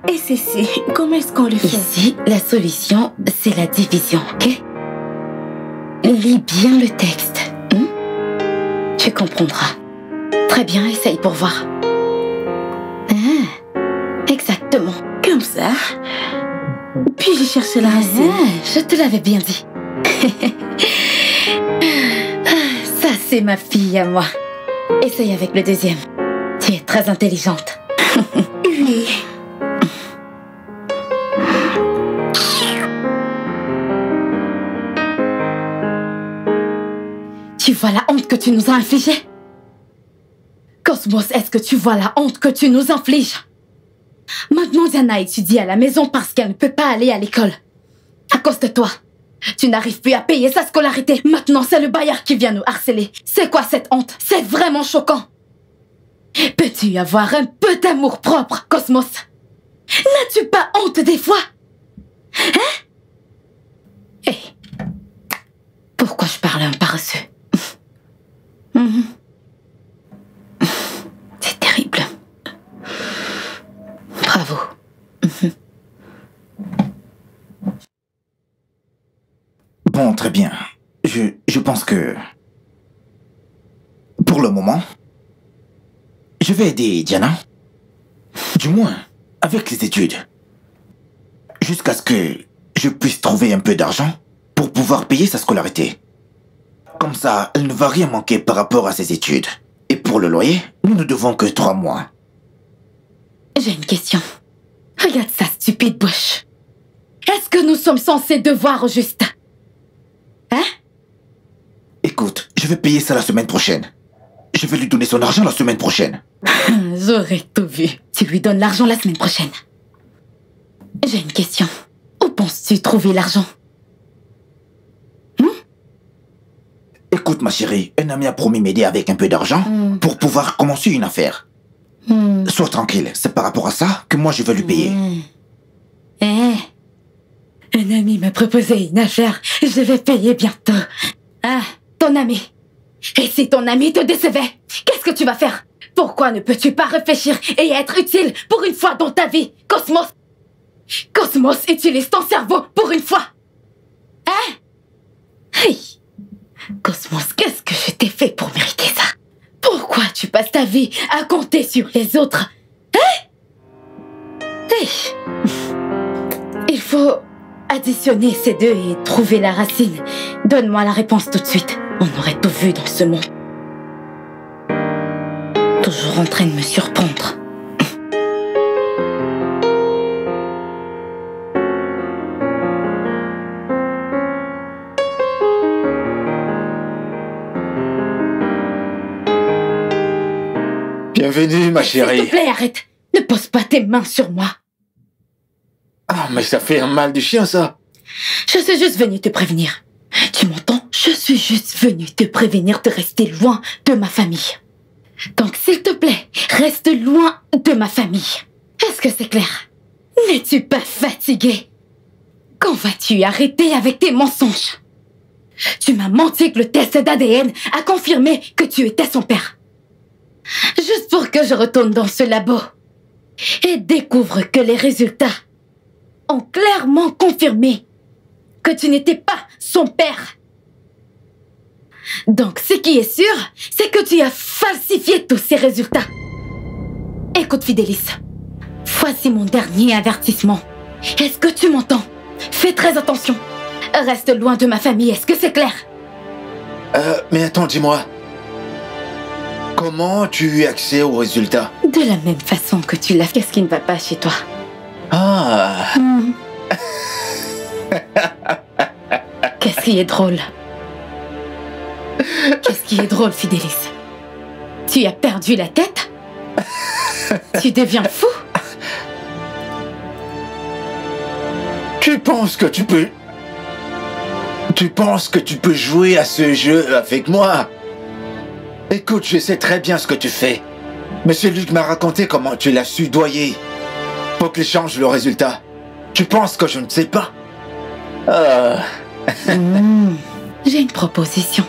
Et ceci, comment est-ce qu'on le fait? Ici, la solution, c'est la division, ok? Lis bien le texte. Tu comprendras. Très bien, essaye pour voir. Ah, exactement. Comme ça. Puis j'ai cherché la racine. Je te l'avais bien dit. Ça, c'est ma fille à moi. Essaye avec le deuxième. Tu es très intelligente. Oui. Tu vois la honte que tu nous as infligée? Cosmos, est-ce que tu vois la honte que tu nous infliges? Maintenant, Diana étudie à la maison parce qu'elle ne peut pas aller à l'école. À cause de toi. Tu n'arrives plus à payer sa scolarité. Maintenant, c'est le bailleur qui vient nous harceler. C'est quoi cette honte? C'est vraiment choquant. Peux-tu avoir un peu d'amour propre, Cosmos? N'as-tu pas honte des fois? Hein? Hé, pourquoi je parle à un paresseux? C'est terrible. Bravo. Bon, très bien. Je pense que... Pour le moment, je vais aider Diana. Du moins, avec les études. Jusqu'à ce que je puisse trouver un peu d'argent pour pouvoir payer sa scolarité. Comme ça, elle ne va rien manquer par rapport à ses études. Et pour le loyer, nous ne devons que 3 mois. J'ai une question. Regarde sa stupide bouche. Est-ce que nous sommes censés devoir au juste? Hein? Écoute, je vais payer ça la semaine prochaine. Je vais lui donner son argent la semaine prochaine. J'aurais tout vu. Tu lui donnes l'argent la semaine prochaine. J'ai une question. Où penses-tu trouver l'argent? Écoute, ma chérie, un ami a promis m'aider avec un peu d'argent pour pouvoir commencer une affaire. Sois tranquille, c'est par rapport à ça que moi je vais lui payer. Un ami m'a proposé une affaire, je vais payer bientôt. Ah, ton ami. Et si ton ami te décevait, qu'est-ce que tu vas faire? Pourquoi ne peux-tu pas réfléchir et être utile pour une fois dans ta vie, Cosmos? Cosmos, utilise ton cerveau pour une fois. Hein? Hey. Cosmos, qu'est-ce que je t'ai fait pour mériter ça? Pourquoi tu passes ta vie à compter sur les autres? Hein? Hey. Il faut additionner ces deux et trouver la racine. Donne-moi la réponse tout de suite. On aurait tout vu dans ce monde. Toujours en train de me surprendre. Bienvenue, ma chérie. S'il te plaît, arrête. Ne pose pas tes mains sur moi. Ah, mais ça fait un mal de chien, ça. Je suis juste venue te prévenir. Tu m'entends? Je suis juste venue te prévenir de rester loin de ma famille. Donc, s'il te plaît, reste loin de ma famille. Est-ce que c'est clair? N'es-tu pas fatigué? Quand vas-tu arrêter avec tes mensonges? Tu m'as menti que le test d'ADN a confirmé que tu étais son père. Juste pour que je retourne dans ce labo et découvre que les résultats ont clairement confirmé que tu n'étais pas son père. Donc, ce qui est sûr, c'est que tu as falsifié tous ces résultats. Écoute, Fidelis, voici mon dernier avertissement. Est-ce que tu m'entends? Fais très attention. Reste loin de ma famille, est-ce que c'est clair? Mais attends, dis-moi. Comment tu as eu accès aux résultats? De la même façon que tu l'as. Qu'est-ce qui ne va pas chez toi? Ah. Qu'est-ce qui est drôle? Qu'est-ce qui est drôle, Fidelis? Tu as perdu la tête? Tu deviens fou? Tu penses que tu peux... Tu penses que tu peux jouer à ce jeu avec moi? Écoute, je sais très bien ce que tu fais. Monsieur Luc m'a raconté comment tu l'as soudoyé pour qu'il change le résultat. Tu penses que je ne sais pas? J'ai une proposition.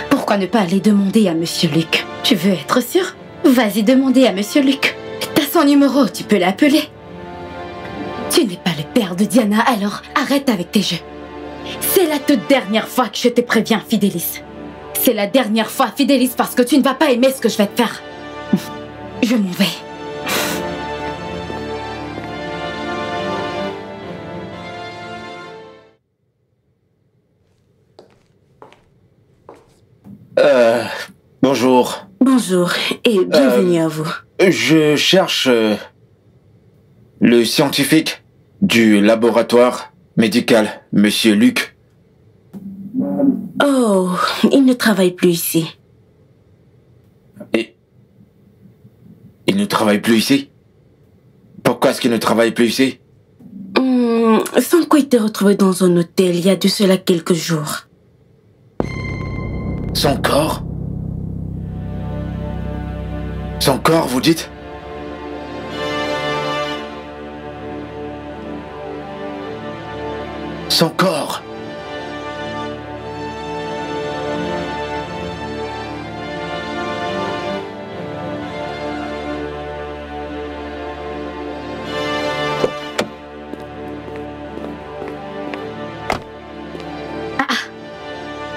Pourquoi ne pas aller demander à Monsieur Luc? Tu veux être sûr? Vas-y demander à Monsieur Luc. T'as son numéro, tu peux l'appeler. Tu n'es pas le père de Diana, alors arrête avec tes jeux. C'est la toute dernière fois que je te préviens, Fidelis. C'est la dernière fois, Fidelis, parce que tu ne vas pas aimer ce que je vais te faire. Je m'en vais. Bonjour. Bonjour et bienvenue à vous. Je cherche le scientifique du laboratoire médical, Monsieur Luc. Oh, il ne travaille plus ici. Et... il ne travaille plus ici? Pourquoi est-ce qu'il ne travaille plus ici? Son corps était retrouvé dans un hôtel il y a de cela quelques jours. Son corps? Son corps, vous dites? Son corps?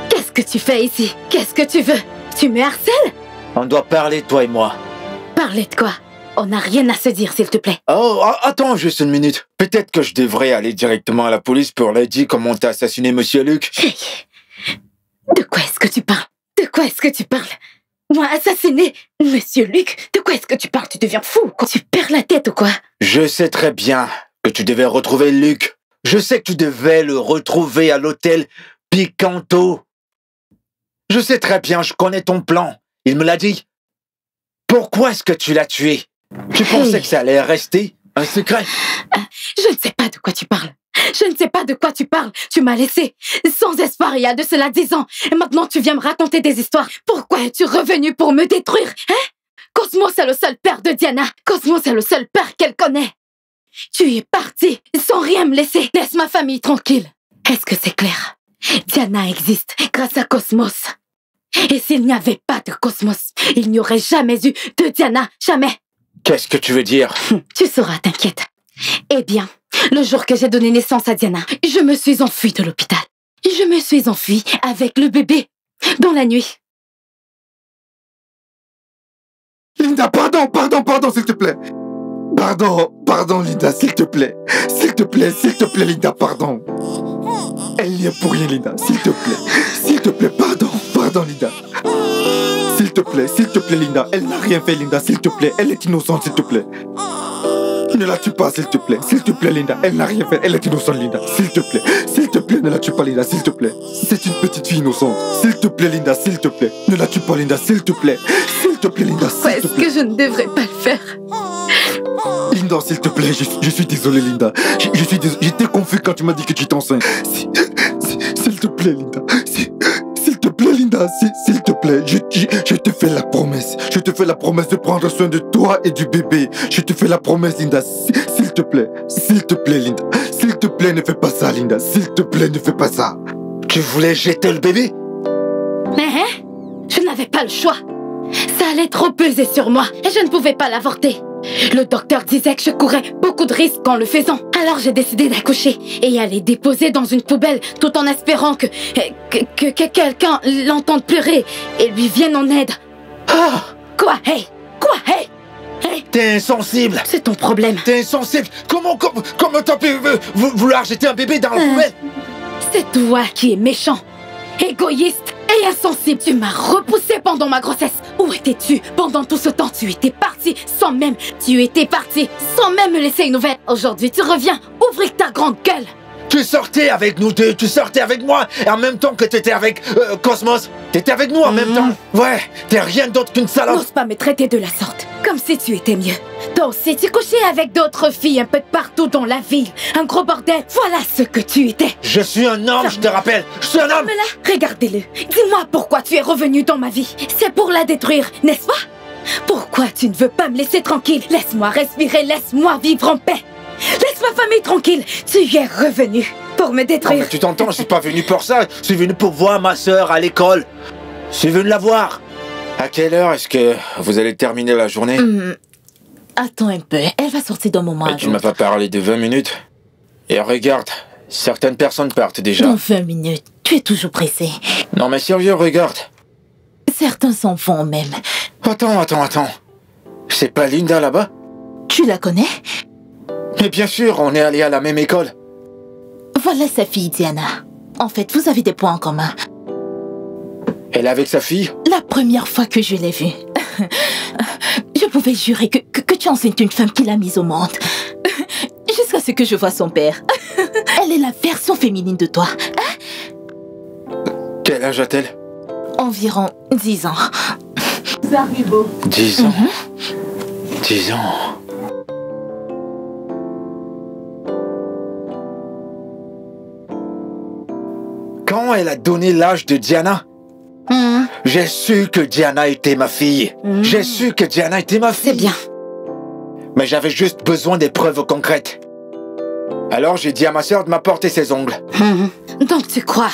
Qu'est-ce que tu fais ici? Qu'est-ce que tu veux? Tu me harcèles? On doit parler, toi et moi. Parler de quoi? On n'a rien à se dire, s'il te plaît. Oh, attends juste une minute. Peut-être que je devrais aller directement à la police pour leur dire comment t'as assassiné Monsieur Luc. Hey, de quoi est-ce que tu parles? De quoi est-ce que tu parles? Moi, assassiner Monsieur Luc? De quoi est-ce que tu parles? Tu deviens fou? Tu perds la tête ou quoi? Je sais très bien que tu devais retrouver Luc. Je sais que tu devais le retrouver à l'hôtel Picanto. Je sais très bien, je connais ton plan. Il me l'a dit. Pourquoi est-ce que tu l'as tué? Tu pensais que ça allait rester un secret? Je ne sais pas de quoi tu parles. Je ne sais pas de quoi tu parles. Tu m'as laissé sans espoir il y a de cela 10 ans. Et maintenant tu viens me raconter des histoires. Pourquoi es-tu revenu pour me détruire? Hein? Cosmos est le seul père de Diana. Cosmos est le seul père qu'elle connaît. Tu es parti sans rien me laisser. Laisse ma famille tranquille. Est-ce que c'est clair? Diana existe grâce à Cosmos. Et s'il n'y avait pas de Cosmos, il n'y aurait jamais eu de Diana. Jamais. Qu'est-ce que tu veux dire? Tu sauras, t'inquiète. Eh bien, le jour que j'ai donné naissance à Diana, je me suis enfuie de l'hôpital. Je me suis enfuie avec le bébé dans la nuit. Linda, pardon, s'il te plaît. Pardon, Linda, s'il te plaît. S'il te plaît, Linda, pardon. Elle n'y est pour rien, Linda, s'il te plaît, pardon, Linda. S'il te plaît, Linda, elle n'a rien fait, Linda, s'il te plaît, elle est innocente, s'il te plaît. Ne la tue pas, s'il te plaît, Linda, elle n'a rien fait, elle est innocente, Linda, s'il te plaît, ne la tue pas, Linda, s'il te plaît. C'est une petite fille innocente, s'il te plaît, Linda, s'il te plaît, ne la tue pas, Linda, s'il te plaît, Linda, Pourquoi s'il te est-ce plaît. que je ne devrais pas le faire? Linda, s'il te plaît, je suis désolé, Linda. Je suis désolé. J'étais confus quand tu m'as dit que tu étais enceinte. S'il te plaît, Linda. S'il te plaît, Linda. S'il te plaît, je te fais la promesse. Je te fais la promesse de prendre soin de toi et du bébé. Je te fais la promesse, Linda. S'il te plaît, Linda. S'il te plaît, ne fais pas ça, Linda. S'il te plaît, ne fais pas ça. Tu voulais jeter le bébé? Mais je n'avais pas le choix. Ça allait trop peser sur moi et je ne pouvais pas l'avorter. Le docteur disait que je courais beaucoup de risques en le faisant. Alors j'ai décidé d'accoucher et aller déposer dans une poubelle tout en espérant que quelqu'un l'entende pleurer et lui vienne en aide. Ah! Quoi? Hey! T'es insensible! C'est ton problème. T'es insensible! Comment t'as pu vouloir jeter un bébé dans la poubelle? C'est toi qui es méchant, égoïste et insensible. Tu m'as repoussé pendant ma grossesse. Où étais-tu pendant tout ce temps? Tu étais parti sans même me laisser une nouvelle. Aujourd'hui, tu reviens ouvrir ta grande gueule. Tu sortais avec nous deux, tu sortais avec moi, et en même temps que t'étais avec Cosmos. T'étais avec nous en même temps. Ouais, t'es rien d'autre qu'une salope. N'ose pas me traiter de la sorte, comme si tu étais mieux. Toi aussi, tu couchais avec d'autres filles un peu de partout dans la ville. Un gros bordel. Voilà ce que tu étais. Je suis un homme, je te rappelle. Je suis un homme. Mais là, regardez-le. Dis-moi pourquoi tu es revenu dans ma vie. C'est pour la détruire, n'est-ce pas? Pourquoi tu ne veux pas me laisser tranquille? Laisse-moi respirer, laisse-moi vivre en paix. Laisse ma famille tranquille. Tu y es revenu pour me détruire. Non, mais tu t'entends, je suis pas venu pour ça. Je suis venu pour voir ma sœur à l'école. Je suis venu la voir. À quelle heure est-ce que vous allez terminer la journée? Attends un peu, elle va sortir d'un moment à Tu m'as l'autre. pas parlé de 20 minutes. Et regarde, certaines personnes partent déjà. Dans 20 minutes, tu es toujours pressé. Non mais sérieux, regarde. Certains s'en vont même. Attends. C'est pas Linda là-bas? Tu la connais? Mais bien sûr, on est allés à la même école. Voilà sa fille Diana. En fait, vous avez des points en commun. Elle est avec sa fille? La première fois que je l'ai vue, je pouvais jurer que tu enceintes une femme qui l'a mise au monde. Jusqu'à ce que je voie son père. Elle est la version féminine de toi. Quel âge a-t-elle? Environ 10 ans. 10 ans. 10 ans. Quand elle a donné l'âge de Diana, j'ai su que Diana était ma fille. J'ai su que Diana était ma fille. C'est bien. Mais j'avais juste besoin des preuves concrètes. Alors j'ai dit à ma sœur de m'apporter ses ongles. Donc tu crois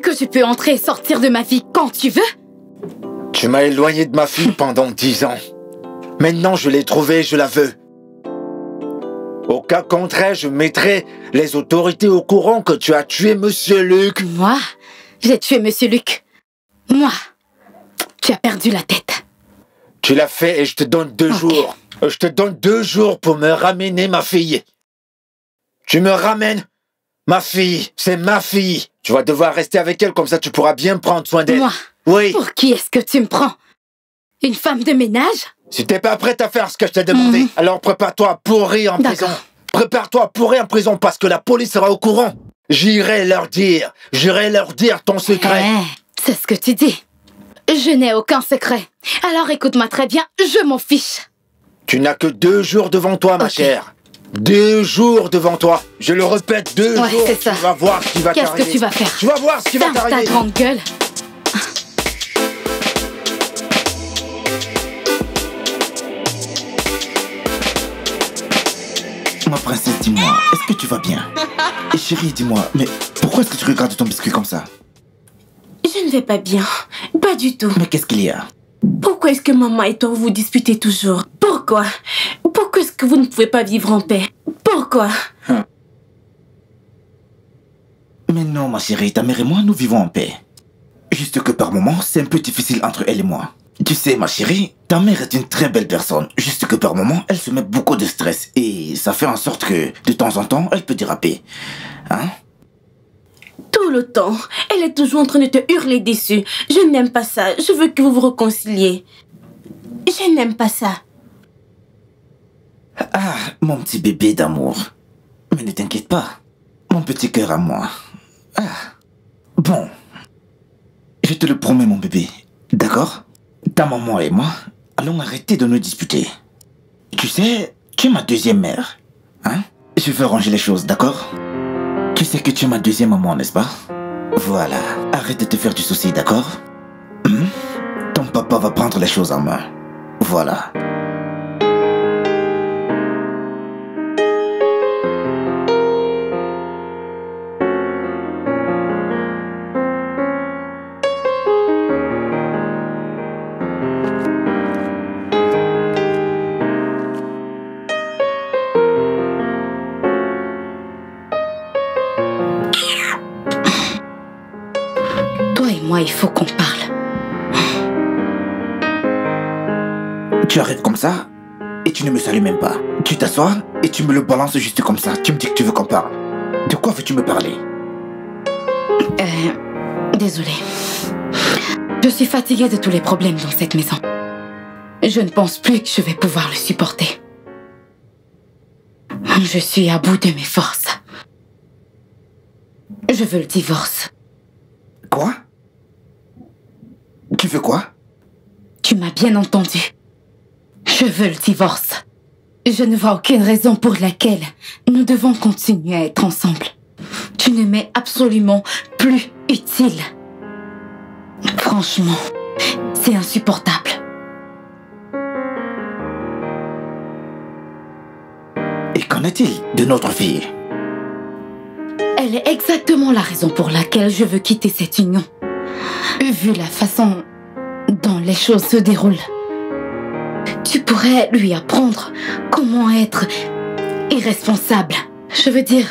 que tu peux entrer et sortir de ma vie quand tu veux? Tu m'as éloigné de ma fille pendant 10 ans. Maintenant je l'ai trouvée, je la veux. Au cas contraire, je mettrai les autorités au courant que tu as tué Monsieur Luc. Moi? J'ai tué Monsieur Luc. Moi? Tu as perdu la tête. Tu l'as fait et je te donne 2 jours. Je te donne 2 jours pour me ramener ma fille. Tu me ramènes ma fille. C'est ma fille. Tu vas devoir rester avec elle, comme ça tu pourras bien prendre soin d'elle. Moi? Oui. Pour qui est-ce que tu me prends? Une femme de ménage? Si t'es pas prête à faire ce que je t'ai demandé, alors prépare-toi à pourrir en prison. Prépare-toi à pourrir en prison parce que la police sera au courant. J'irai leur dire ton secret. C'est ce que tu dis. Je n'ai aucun secret. Alors écoute-moi très bien, je m'en fiche. Tu n'as que 2 jours devant toi, ma chère. 2 jours devant toi. Je le répète, 2 jours. C'est ça. Tu vas voir ce qui va t'arriver. Qu'est-ce que tu vas faire? Tu vas voir ce qui va t'arriver. Ferme ta grande gueule. Ma princesse, dis-moi, est-ce que tu vas bien? Et chérie, dis-moi, mais pourquoi est-ce que tu regardes ton biscuit comme ça? Je ne vais pas bien. Pas du tout. Mais qu'est-ce qu'il y a? Pourquoi est-ce que maman et toi vous disputez toujours? Pourquoi? Pourquoi est-ce que vous ne pouvez pas vivre en paix? Pourquoi? Mais non, ma chérie, ta mère et moi, nous vivons en paix. Juste que par moments, c'est un peu difficile entre elle et moi. Tu sais, ma chérie, ta mère est une très belle personne. Juste que par moments, elle se met beaucoup de stress. Et ça fait en sorte que, de temps en temps, elle peut déraper. Hein? Tout le temps. Elle est toujours en train de te hurler dessus. Je n'aime pas ça. Je veux que vous vous réconciliez. Je n'aime pas ça. Ah, mon petit bébé d'amour. Mais ne t'inquiète pas. Mon petit cœur à moi. Ah. Bon. Je te le promets, mon bébé. D'accord? Ta maman et moi allons arrêter de nous disputer. Tu sais, tu es ma deuxième mère. Hein? Je veux ranger les choses, d'accord? Tu sais que tu es ma deuxième maman, n'est-ce pas? Voilà. Arrête de te faire du souci, d'accord? Ton papa va prendre les choses en main. Voilà. Il faut qu'on parle. Tu arrives comme ça et tu ne me salues même pas. Tu t'assois et tu me le balances juste comme ça. Tu me dis que tu veux qu'on parle. De quoi veux-tu me parler? Désolée. Je suis fatiguée de tous les problèmes dans cette maison. Je ne pense plus que je vais pouvoir le supporter. Je suis à bout de mes forces. Je veux le divorce. Quoi? Tu veux quoi? Tu m'as bien entendu. Je veux le divorce. Je ne vois aucune raison pour laquelle nous devons continuer à être ensemble. Tu ne m'es absolument plus utile. Franchement, c'est insupportable. Et qu'en est-il de notre fille? Elle est exactement la raison pour laquelle je veux quitter cette union. Vu la façon dont les choses se déroulent, tu pourrais lui apprendre comment être irresponsable. Je veux dire,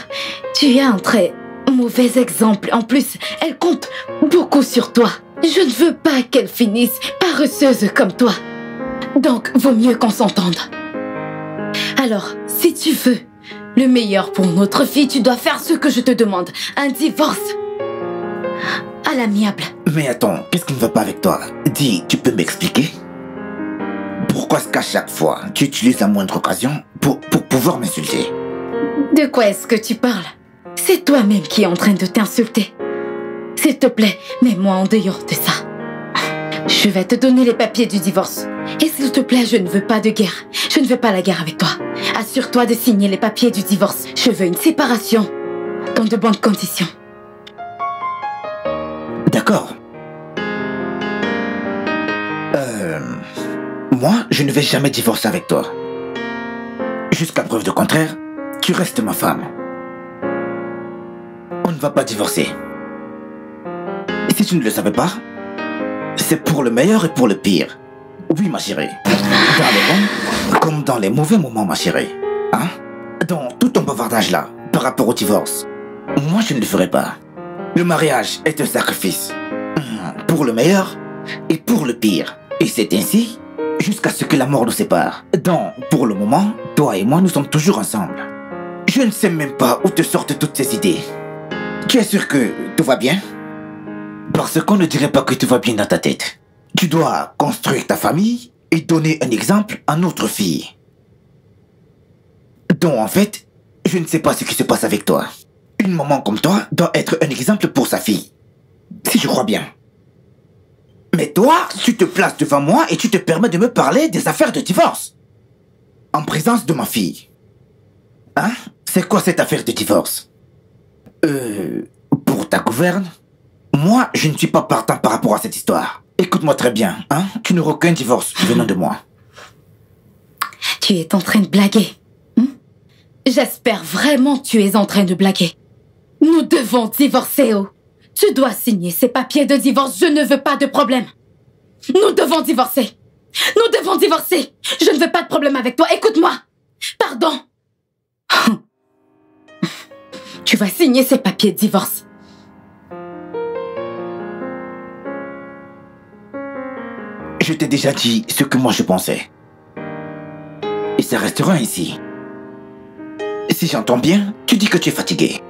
tu es un très mauvais exemple. En plus, elle compte beaucoup sur toi. Je ne veux pas qu'elle finisse paresseuse comme toi. Donc, vaut mieux qu'on s'entende. Alors, si tu veux le meilleur pour notre fille, tu dois faire ce que je te demande. Un divorce. À l'amiable. Mais attends, qu'est-ce qui ne va pas avec toi? Dis, tu peux m'expliquer? Pourquoi est-ce qu'à chaque fois, tu utilises la moindre occasion pour pouvoir m'insulter? De quoi est-ce que tu parles? C'est toi-même qui es en train de t'insulter. S'il te plaît, mets-moi en dehors de ça. Je vais te donner les papiers du divorce. Et s'il te plaît, je ne veux pas de guerre. Je ne veux pas la guerre avec toi. Assure-toi de signer les papiers du divorce. Je veux une séparation dans de bonnes conditions. D'accord. Moi, je ne vais jamais divorcer avec toi. Jusqu'à preuve du contraire, tu restes ma femme. On ne va pas divorcer. Si tu ne le savais pas, c'est pour le meilleur et pour le pire. Oui, ma chérie. Dans les bons comme dans les mauvais moments, ma chérie. Hein? Dans tout ton bavardage là, par rapport au divorce, moi je ne le ferai pas. Le mariage est un sacrifice. Pour le meilleur et pour le pire. Et c'est ainsi jusqu'à ce que la mort nous sépare. Donc, pour le moment, toi et moi, nous sommes toujours ensemble. Je ne sais même pas où te sortent toutes ces idées. Tu es sûr que tout va bien? Parce qu'on ne dirait pas que tout va bien dans ta tête. Tu dois construire ta famille et donner un exemple à notre fille. Donc, en fait, je ne sais pas ce qui se passe avec toi. Une maman comme toi doit être un exemple pour sa fille. Si je crois bien. Mais toi, tu te places devant moi et tu te permets de me parler des affaires de divorce. En présence de ma fille. Hein? C'est quoi cette affaire de divorce? Pour ta gouverne, moi, je ne suis pas partant par rapport à cette histoire. Écoute-moi très bien, hein? Tu n'auras aucun divorce venant de moi. Tu es en train de blaguer. J'espère vraiment que tu es en train de blaguer. Nous devons divorcer, oh. Tu dois signer ces papiers de divorce. Je ne veux pas de problème. Nous devons divorcer. Nous devons divorcer. Je ne veux pas de problème avec toi. Écoute-moi. Pardon. Tu vas signer ces papiers de divorce. Je t'ai déjà dit ce que moi je pensais. Et ça restera ainsi. Si j'entends bien, tu dis que tu es fatigué.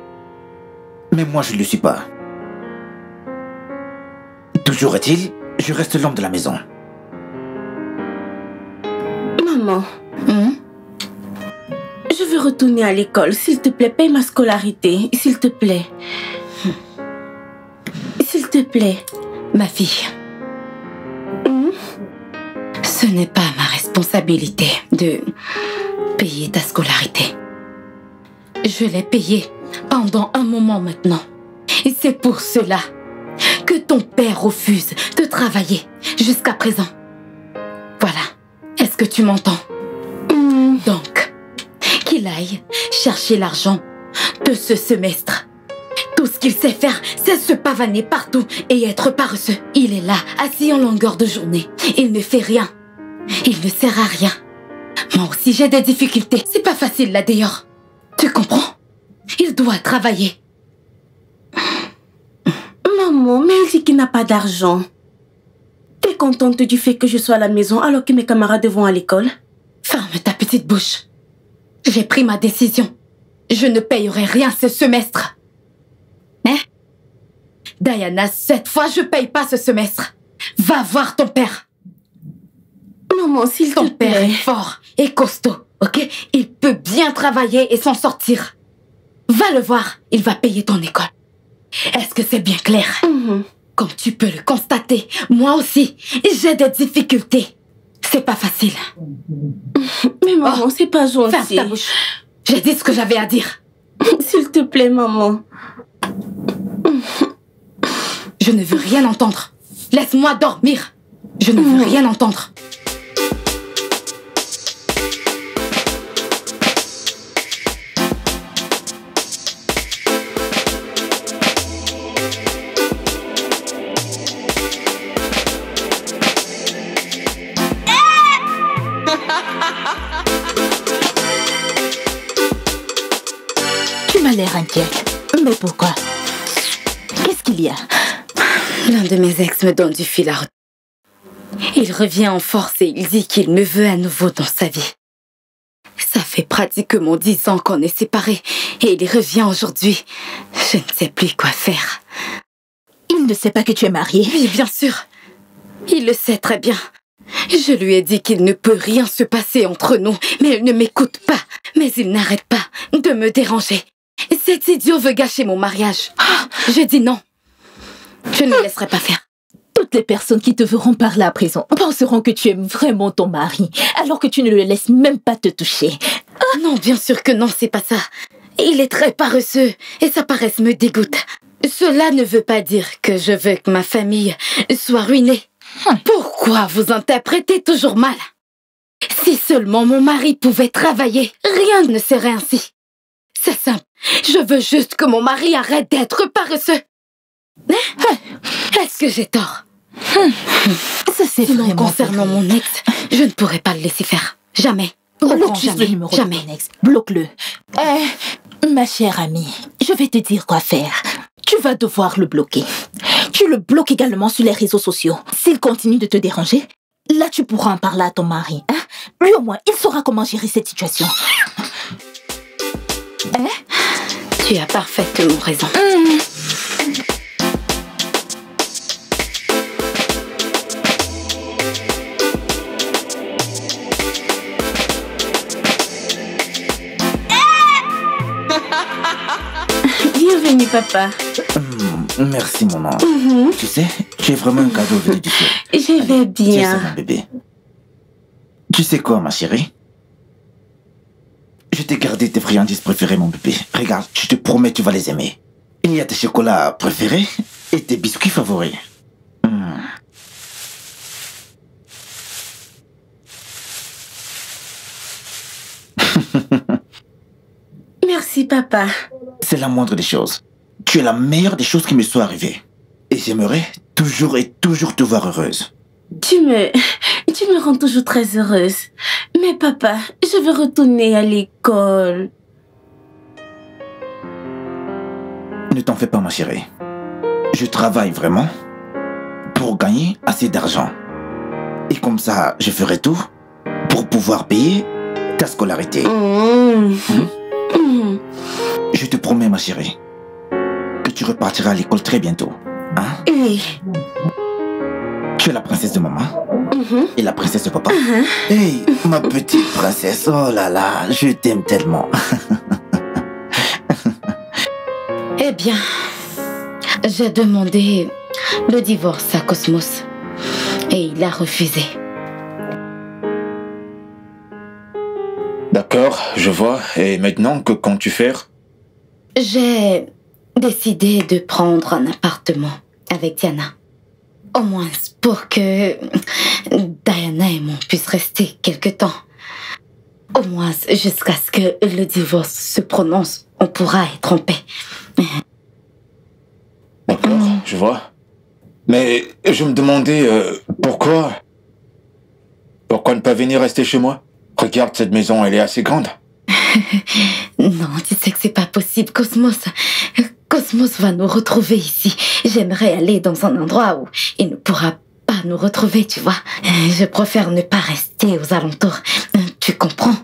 Mais moi je ne le suis pas. Toujours est-il, je reste l'homme de la maison. Maman, je veux retourner à l'école. S'il te plaît, paye ma scolarité. S'il te plaît. S'il te plaît. Ma fille, ce n'est pas ma responsabilité de payer ta scolarité. Je l'ai payée pendant un moment maintenant. Et c'est pour cela que ton père refuse de travailler jusqu'à présent. Voilà. Est-ce que tu m'entends? Donc, qu'il aille chercher l'argent de ce semestre. Tout ce qu'il sait faire, c'est se pavaner partout et être paresseux. Il est là, assis en longueur de journée. Il ne fait rien. Il ne sert à rien. Moi aussi, j'ai des difficultés. C'est pas facile là dehors. Tu comprends? Il doit travailler. Maman, mais elle dit qu'il n'a pas d'argent. T'es contente du fait que je sois à la maison alors que mes camarades vont à l'école? Ferme ta petite bouche. J'ai pris ma décision. Je ne payerai rien ce semestre. Hein? Diana, cette fois, je paye pas ce semestre. Va voir ton père. Maman, s'il te plaît. Ton père est fort et costaud, ok? Il peut bien travailler et s'en sortir. Va le voir, il va payer ton école. Est-ce que c'est bien clair? Comme tu peux le constater, moi aussi, j'ai des difficultés. C'est pas facile. Mais maman, c'est pas gentil. Ferme ta bouche. J'ai dit ce que j'avais à dire. S'il te plaît, maman. Je ne veux rien entendre. Laisse-moi dormir. Je ne veux rien entendre. Tu m'as l'air inquiète. Mais pourquoi? Qu'est-ce qu'il y a? L'un de mes ex me donne du fil à retordre. Il revient en force et il dit qu'il me veut à nouveau dans sa vie. Ça fait pratiquement 10 ans qu'on est séparés et il revient aujourd'hui. Je ne sais plus quoi faire. Il ne sait pas que tu es mariée? Oui, bien sûr. Il le sait très bien. Je lui ai dit qu'il ne peut rien se passer entre nous, mais il ne m'écoute pas. Mais il n'arrête pas de me déranger. Cet idiot veut gâcher mon mariage. J'ai dit non. Je ne laisserai pas faire. Toutes les personnes qui te verront parler à présent penseront que tu aimes vraiment ton mari, alors que tu ne le laisses même pas te toucher. Non, bien sûr que non, c'est pas ça. Il est très paresseux et sa paresse me dégoûte. Cela ne veut pas dire que je veux que ma famille soit ruinée. Pourquoi vous interprétez toujours mal? Si seulement mon mari pouvait travailler, rien ne serait ainsi. C'est simple. Je veux juste que mon mari arrête d'être paresseux. Est-ce que j'ai tort? Ça, c'est vraiment concernant mon ex, je ne pourrais pas le laisser faire. Jamais. Bloque juste le numéro de ton ex. Bloque-le. Ma chère amie, je vais te dire quoi faire. Tu vas devoir le bloquer. Tu le bloques également sur les réseaux sociaux. S'il continue de te déranger, là tu pourras en parler à ton mari. Hein? Lui au moins, il saura comment gérer cette situation. Tu as parfaitement raison. Bienvenue, papa. Merci, mon ange. Tu sais, tu es vraiment un cadeau venu du ciel. Je vais bien. Tiens ça, mon bébé. Tu sais quoi, ma chérie? Je t'ai gardé tes friandises préférées, mon bébé. Regarde, je te promets, tu vas les aimer. Il y a tes chocolats préférés et tes biscuits favoris. Merci, papa. C'est la moindre des choses. Tu es la meilleure des choses qui me soient arrivées. Et j'aimerais toujours et toujours te voir heureuse. Tu me rends toujours très heureuse. Mais papa, je veux retourner à l'école. Ne t'en fais pas, ma chérie. Je travaille vraiment pour gagner assez d'argent. Et comme ça, je ferai tout pour pouvoir payer ta scolarité. Je te promets, ma chérie, que tu repartiras à l'école très bientôt. Hein? Oui. Tu es la princesse de maman et la princesse de papa. Hey, ma petite princesse, oh là là, je t'aime tellement. Eh bien, j'ai demandé le divorce à Cosmos et il a refusé. D'accord, je vois. Et maintenant, que comptes-tu faire? J'ai décidé de prendre un appartement avec Diana. Au moins pour que Diana et moi puissent rester quelque temps. Au moins jusqu'à ce que le divorce se prononce, on pourra être en paix. D'accord, je vois. Mais je me demandais pourquoi ne pas venir rester chez moi? Regarde, cette maison, elle est assez grande. Non, tu sais que c'est pas possible, Cosmos. Cosmos va nous retrouver ici. J'aimerais aller dans un endroit où il ne pourra pas nous retrouver, tu vois. Je préfère ne pas rester aux alentours. Tu comprends?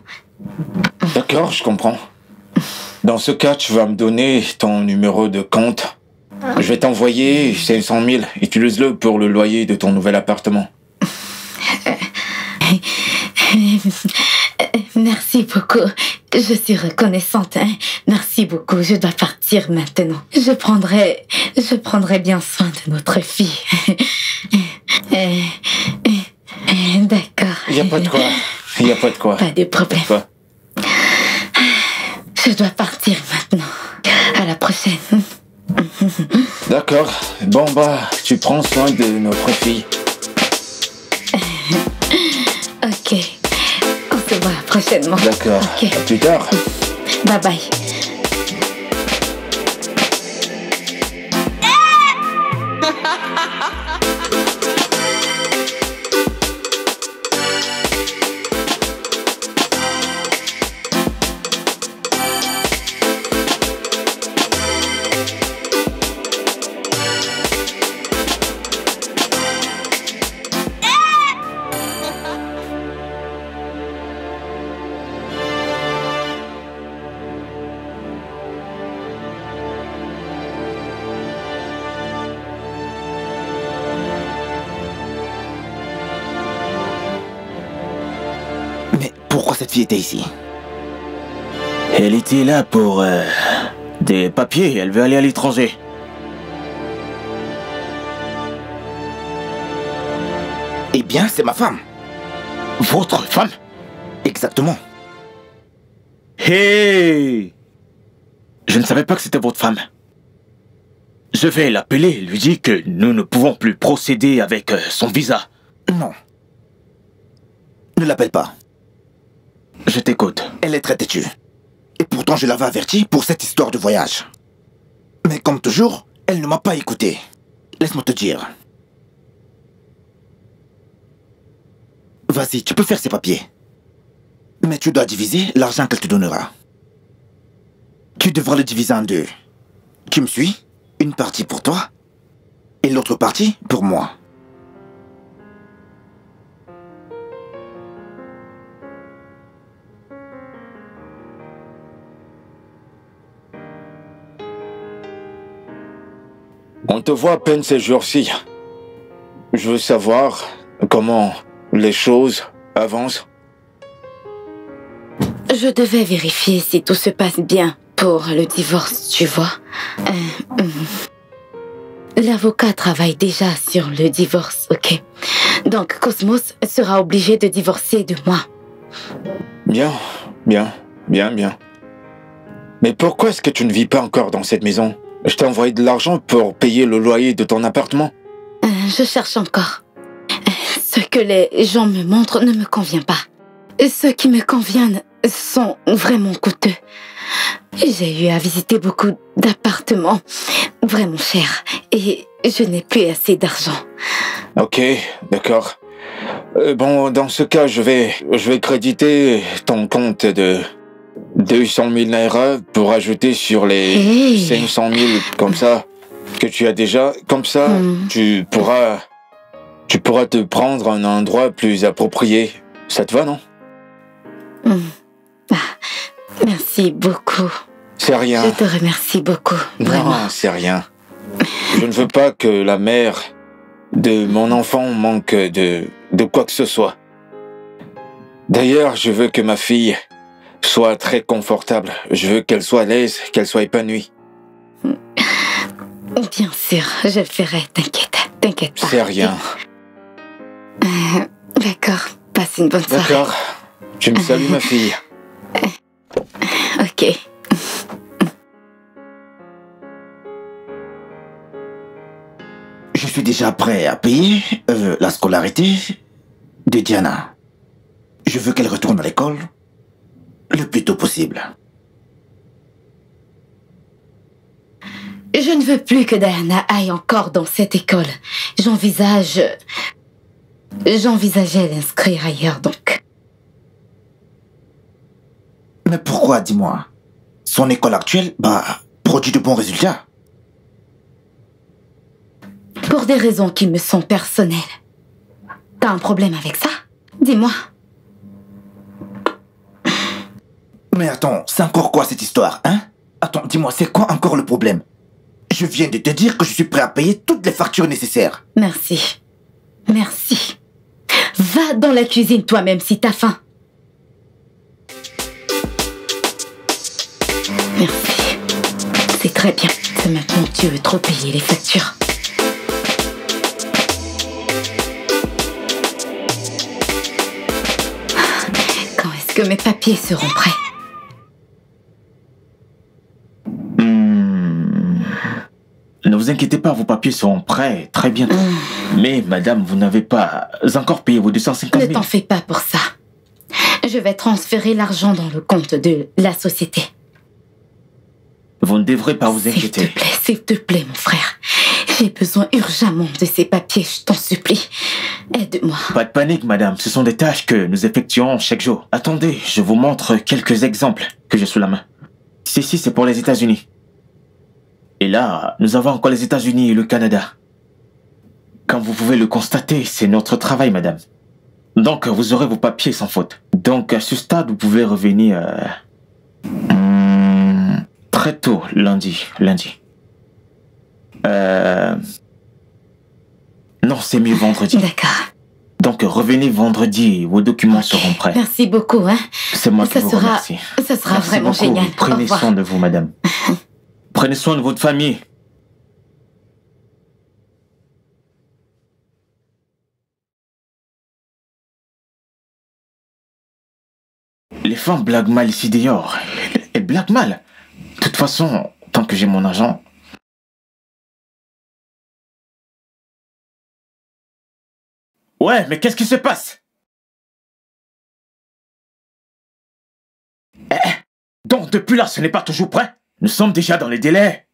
D'accord, je comprends. Dans ce cas, tu vas me donner ton numéro de compte. Je vais t'envoyer 500 000. Utilise-le pour le loyer de ton nouvel appartement. Merci beaucoup. Je suis reconnaissante. Hein. Merci beaucoup. Je dois partir maintenant. Je prendrai bien soin de notre fille. D'accord. Il n'y a pas de quoi. Pas de problème. Je dois partir maintenant. À la prochaine. D'accord. Bon tu prends soin de notre fille. Ok. On se voit prochainement. D'accord. Okay. À plus tard. Bye bye. Pourquoi cette fille était ici? Elle était là pour des papiers, elle veut aller à l'étranger. Eh bien, c'est ma femme. Votre femme? Exactement. Hey! Je ne savais pas que c'était votre femme. Je vais l'appeler et lui dire que nous ne pouvons plus procéder avec son visa. Non. Ne l'appelle pas. Je t'écoute. Elle est très têtue. Et pourtant, je l'avais avertie pour cette histoire de voyage. Mais comme toujours, elle ne m'a pas écouté. Laisse-moi te dire. Vas-y, tu peux faire ces papiers. Mais tu dois diviser l'argent qu'elle te donnera. Tu devras le diviser en deux. Tu me suis? Une partie pour toi et l'autre partie pour moi. On te voit à peine ces jours-ci. Je veux savoir comment les choses avancent. Je devais vérifier si tout se passe bien pour le divorce, tu vois. L'avocat travaille déjà sur le divorce, ok? Donc Cosmos sera obligé de divorcer de moi. Bien. Mais pourquoi est-ce que tu ne vis pas encore dans cette maison? Je t'ai envoyé de l'argent pour payer le loyer de ton appartement. Je cherche encore. Ce que les gens me montrent ne me convient pas. Ceux qui me conviennent sont vraiment coûteux. J'ai eu à visiter beaucoup d'appartements vraiment chers et je n'ai plus assez d'argent. Ok, d'accord. Bon, dans ce cas, je vais créditer ton compte de 200 000 naira pour ajouter sur les 500 000 comme ça que tu as déjà. Comme ça, tu pourras te prendre un endroit plus approprié. Ça te va, non? Merci beaucoup. C'est rien. Je te remercie beaucoup, vraiment. Non, c'est rien. Je ne veux pas que la mère de mon enfant manque de quoi que ce soit. D'ailleurs, je veux que ma fille soit très confortable. Je veux qu'elle soit à l'aise, qu'elle soit épanouie. Bien sûr, je le ferai, t'inquiète pas. C'est rien. D'accord, passe une bonne soirée. D'accord. Tu me salues, ma fille. Ok. Je suis déjà prêt à payer la scolarité de Diana. Je veux qu'elle retourne à l'école le plus tôt possible. Je ne veux plus que Diana aille encore dans cette école. J'envisageais l'inscrire ailleurs, donc. Mais pourquoi, dis-moi? Son école actuelle, produit de bons résultats. Pour des raisons qui me sont personnelles. T'as un problème avec ça? Dis-moi. Mais attends, c'est encore quoi cette histoire, hein? Attends, dis-moi, c'est quoi encore le problème? Je viens de te dire que je suis prêt à payer toutes les factures nécessaires. Merci. Merci. Va dans la cuisine toi-même si t'as faim. Merci. C'est très bien. C'est maintenant que tu veux trop payer les factures. Quand est-ce que mes papiers seront prêts? Ne vous inquiétez pas, vos papiers seront prêts très bientôt. Mais madame, vous n'avez pas encore payé vos 250 000. Ne t'en fais pas pour ça. Je vais transférer l'argent dans le compte de la société. Vous ne devrez pas vous inquiéter. S'il te plaît, mon frère. J'ai besoin urgemment de ces papiers, je t'en supplie. Aide-moi. Pas de panique, madame. Ce sont des tâches que nous effectuons chaque jour. Attendez, je vous montre quelques exemples que j'ai sous la main. Ceci, c'est pour les États-Unis. Et là, nous avons encore les États-Unis et le Canada. Comme vous pouvez le constater, c'est notre travail, madame. Donc, vous aurez vos papiers sans faute. Donc, à ce stade, vous pouvez revenir très tôt, lundi. Non, c'est mieux vendredi. D'accord. Donc, revenez vendredi, vos documents seront prêts. Merci beaucoup, hein. C'est moi qui vous remercie. Ça sera Merci vraiment beaucoup. génial. Prenez soin de vous, madame. Prenez soin de votre famille. Les femmes blaguent mal ici dehors. Elles blaguent mal. De toute façon, tant que j'ai mon argent... Ouais, mais qu'est-ce qui se passe? Donc depuis là, ce n'est pas toujours prêt? Nous sommes déjà dans les délais.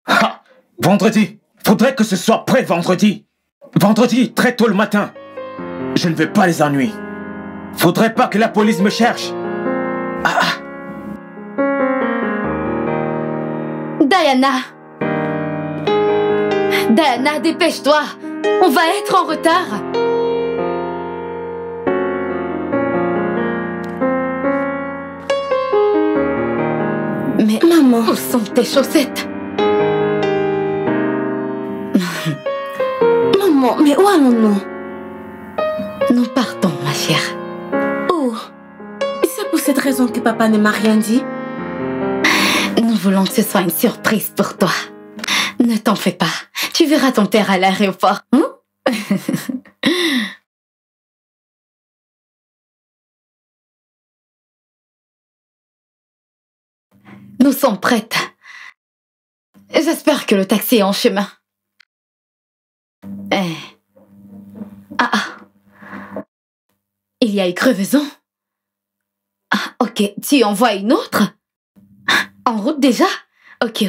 Ah, vendredi. Faudrait que ce soit prêt vendredi. Vendredi, très tôt le matin. Je ne veux pas les ennuyer. Faudrait pas que la police me cherche. Diana! Diana, dépêche-toi! On va être en retard! Mais Maman. où sont tes chaussettes? Maman, mais où allons-nous? Nous partons, ma chère. Oh, c'est pour cette raison que papa ne m'a rien dit? Nous voulons que ce soit une surprise pour toi. Ne t'en fais pas. Tu verras ton père à l'aéroport. Nous sommes prêtes. J'espère que le taxi est en chemin. Il y a eu crevaison. Ok. Tu envoies une autre? En route déjà? Ok,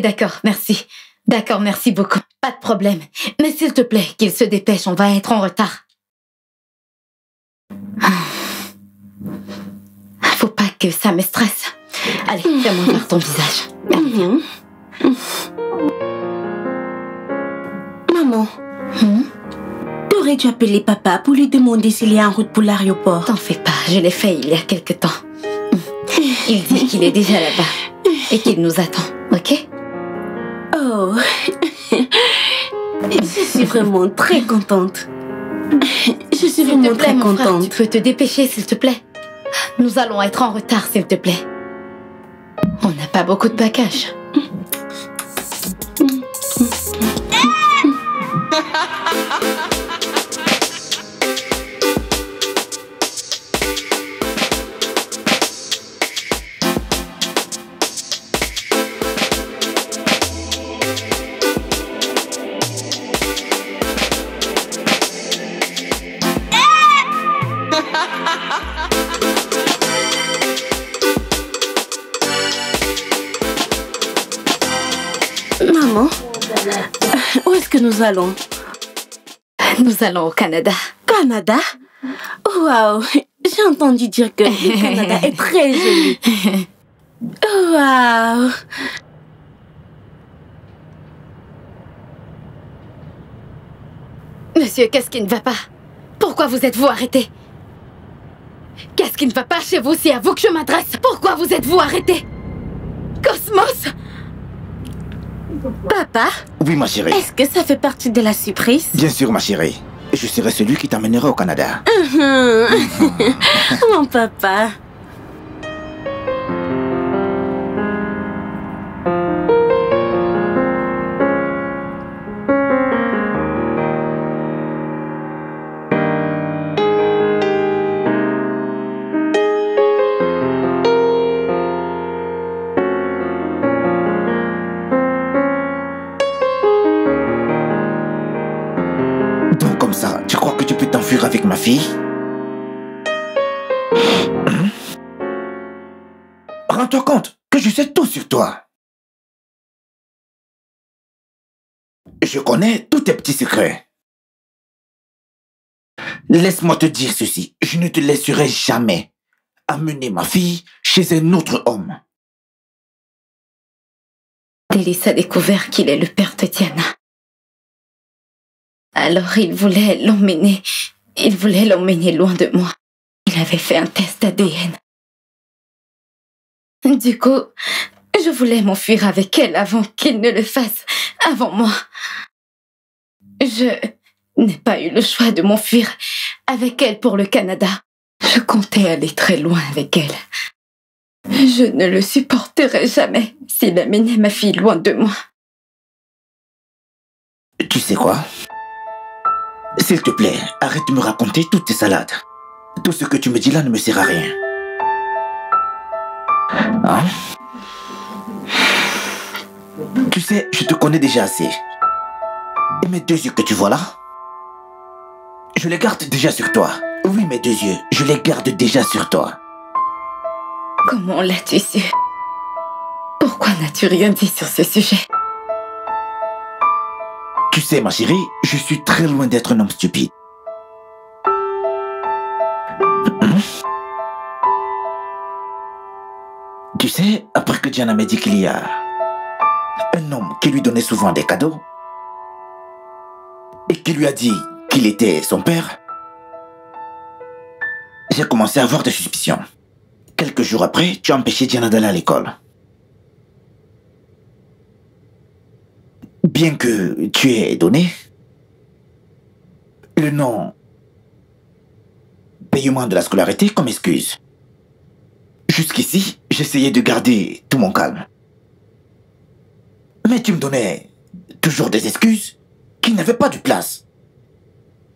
d'accord, merci. D'accord, merci beaucoup. Pas de problème. Mais s'il te plaît, qu'il se dépêche, on va être en retard. Faut pas que ça me stresse. Allez, fais-moi voir ton visage. Maman, t'aurais dû appeler papa pour lui demander s'il est en route pour l'aéroport. T'en fais pas, je l'ai fait il y a quelque temps. Il dit qu'il est déjà là-bas et qu'il nous attend, ok? Oh, je suis vraiment très contente. Je suis vraiment très mon frère, contente. tu peux te dépêcher, s'il te plaît? Nous allons être en retard, s'il te plaît. On n'a pas beaucoup de bagages. Maman, où est-ce que nous allons? Nous allons au Canada. Canada? Waouh, j'ai entendu dire que le Canada est très joli. Waouh. Monsieur, qu'est-ce qui ne va pas? Pourquoi vous êtes-vous arrêté? Qu'est-ce qui ne va pas chez vous? C'est à vous que je m'adresse. Pourquoi vous êtes-vous arrêté? Cosmos? Papa? Oui, ma chérie. Est-ce que ça fait partie de la surprise? Bien sûr, ma chérie. Je serai celui qui t'amènera au Canada. Mon papa. Donc comme ça, tu crois que tu peux t'enfuir avec ma fille? Rends-toi compte que je sais tout sur toi. Je connais tous tes petits secrets. Laisse-moi te dire ceci. Je ne te laisserai jamais amener ma fille chez un autre homme. Délice a découvert qu'il est le père de Diana. Alors il voulait l'emmener. Il voulait l'emmener loin de moi. Il avait fait un test ADN. Du coup, je voulais m'enfuir avec elle avant qu'il ne le fasse, avant moi. Je n'ai pas eu le choix de m'enfuir avec elle pour le Canada. Je comptais aller très loin avec elle. Je ne le supporterai jamais s'il amenait ma fille loin de moi. Tu sais quoi? S'il te plaît, arrête de me raconter toutes tes salades. Tout ce que tu me dis là ne me sert à rien. Hein? Tu sais, je te connais déjà assez. Et mes 2 yeux que tu vois là, je les garde déjà sur toi. Oui, mes 2 yeux, je les garde déjà sur toi. Comment l'as-tu su? Pourquoi n'as-tu rien dit sur ce sujet? Tu sais, ma chérie, je suis très loin d'être un homme stupide. Tu sais, après que Diana m'a dit qu'il y a un homme qui lui donnait souvent des cadeaux et qui lui a dit qu'il était son père, j'ai commencé à avoir des suspicions. Quelques jours après, tu as empêché Diana d'aller à l'école. Bien que tu aies donné le non-paiement de la scolarité comme excuse. Jusqu'ici, j'essayais de garder tout mon calme. Mais tu me donnais toujours des excuses qui n'avaient pas de place.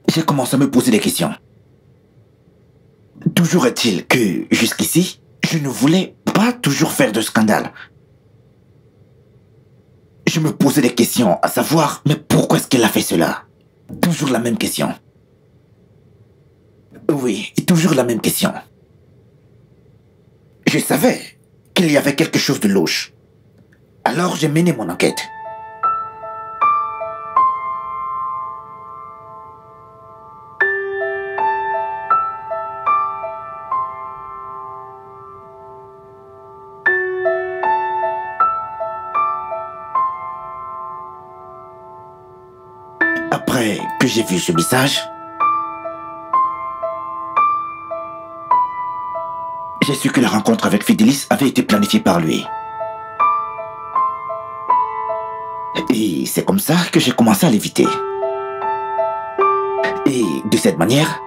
J'ai commencé à me poser des questions. Toujours est-il que, jusqu'ici, je ne voulais pas toujours faire de scandale. Je me posais des questions, à savoir, mais pourquoi est-ce qu'elle a fait cela? Toujours la même question. Oui, toujours la même question. Je savais qu'il y avait quelque chose de louche. Alors j'ai mené mon enquête. Après que j'ai vu ce message, j'ai su que la rencontre avec Fidelis avait été planifiée par lui. Et c'est comme ça que j'ai commencé à l'éviter. Et de cette manière,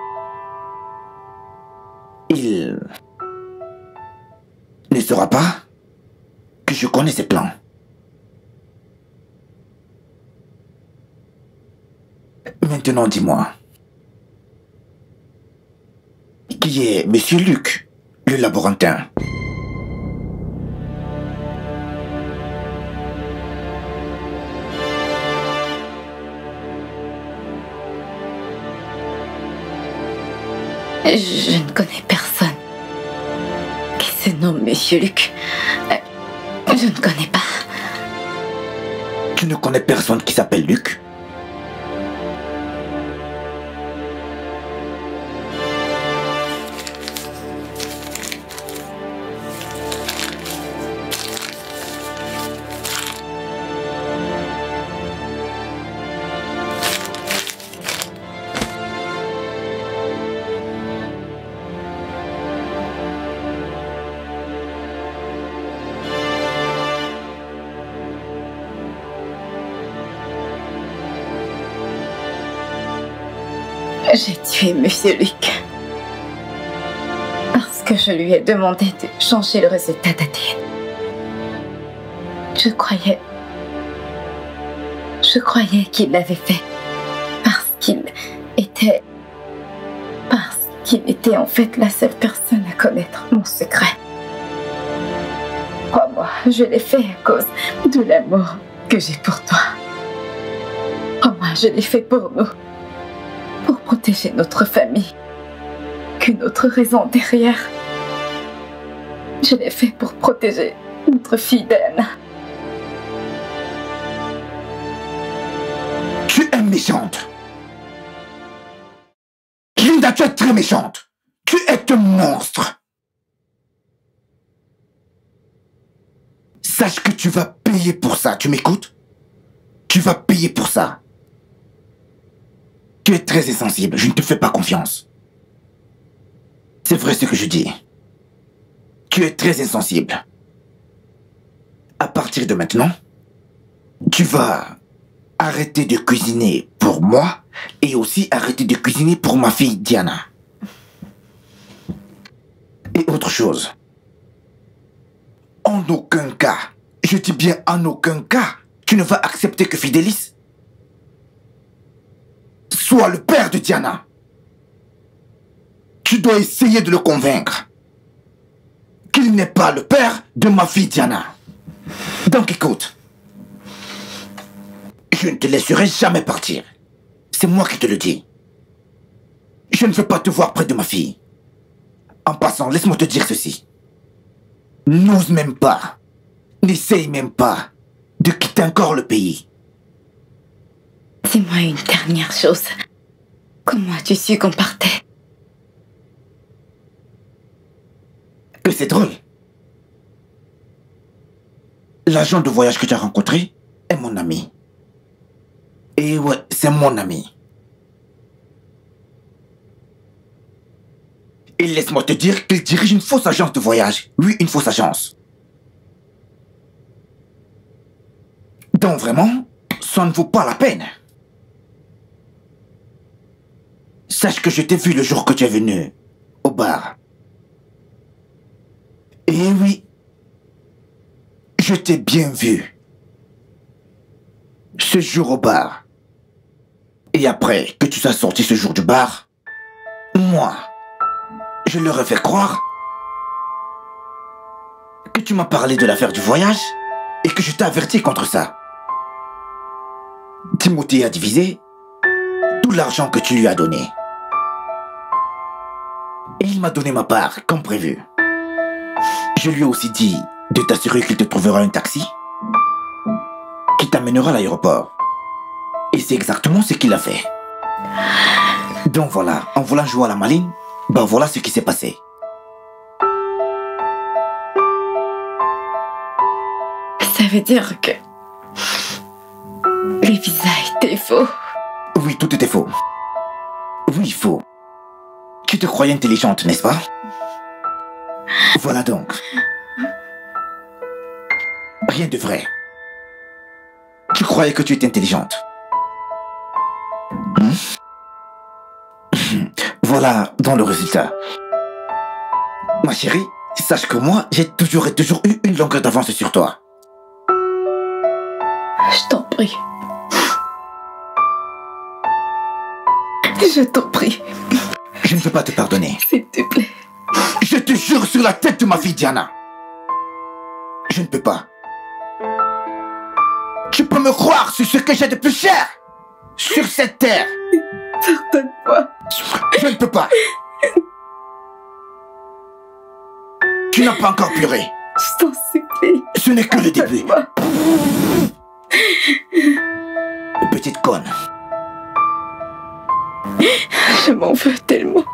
il ne saura pas que je connais ses plans. Maintenant, dis-moi, qui est Monsieur Luc, le laborantin? Je ne connais personne qui se nomme Monsieur Luc. Je ne connais pas. Tu ne connais personne qui s'appelle Luc? J'ai tué Monsieur Luc parce que je lui ai demandé de changer le résultat d'ADN. Je croyais qu'il l'avait fait parce qu'il était en fait la seule personne à connaître mon secret. Crois-moi, je l'ai fait à cause de l'amour que j'ai pour toi. Crois-moi, je l'ai fait pour nous. Pour protéger notre famille. Qu'une autre raison derrière. Je l'ai fait pour protéger notre fille Diana. Tu es méchante. Linda, tu es très méchante. Tu es un monstre. Sache que tu vas payer pour ça. Tu m'écoutes? Tu vas payer pour ça. Tu es très insensible, je ne te fais pas confiance. C'est vrai ce que je dis. Tu es très insensible. À partir de maintenant, tu vas arrêter de cuisiner pour moi et aussi arrêter de cuisiner pour ma fille Diana. Et autre chose. En aucun cas, je dis bien en aucun cas, tu ne vas accepter que Fidelis soit le père de Diana. Tu dois essayer de le convaincre qu'il n'est pas le père de ma fille Diana. Donc écoute, je ne te laisserai jamais partir. C'est moi qui te le dis. Je ne veux pas te voir près de ma fille. En passant, laisse-moi te dire ceci. N'ose même pas, n'essaye même pas de quitter encore le pays. Dis-moi une dernière chose. Comment as-tu su qu'on partait? Que c'est drôle. L'agent de voyage que tu as rencontré est mon ami. Et ouais, c'est mon ami. Et laisse-moi te dire qu'il dirige une fausse agence de voyage. Oui, une fausse agence. Donc vraiment, ça ne vaut pas la peine. Sache que je t'ai vu le jour que tu es venu au bar. Et oui, je t'ai bien vu. Ce jour au bar. Et après que tu sois sorti ce jour du bar, moi, je leur ai fait croire que tu m'as parlé de l'affaire du voyage et que je t'ai averti contre ça. Timothée a divisé tout l'argent que tu lui as donné. Et il m'a donné ma part, comme prévu. Je lui ai aussi dit de t'assurer qu'il te trouvera un taxi qui t'amènera à l'aéroport. Et c'est exactement ce qu'il a fait. Donc voilà, en voulant jouer à la maline, ben voilà ce qui s'est passé. Ça veut dire que les visas étaient faux. Oui, tout était faux. Oui, faux. Tu te croyais intelligente, n'est-ce pas? Voilà donc. Rien de vrai. Tu croyais que tu étais intelligente. Voilà dans le résultat. Ma chérie, sache que moi, j'ai toujours eu une longueur d'avance sur toi. Je t'en prie. Je t'en prie. Je ne peux pas te pardonner. S'il te plaît. Je te jure sur la tête de ma fille Diana. Je ne peux pas. Tu peux me croire sur ce que j'ai de plus cher sur cette terre. Pardonne-moi. Je ne peux pas. Tu n'as pas encore pleuré. Je t'en supplie. Ce n'est que le début. Petite conne. Je m'en veux tellement.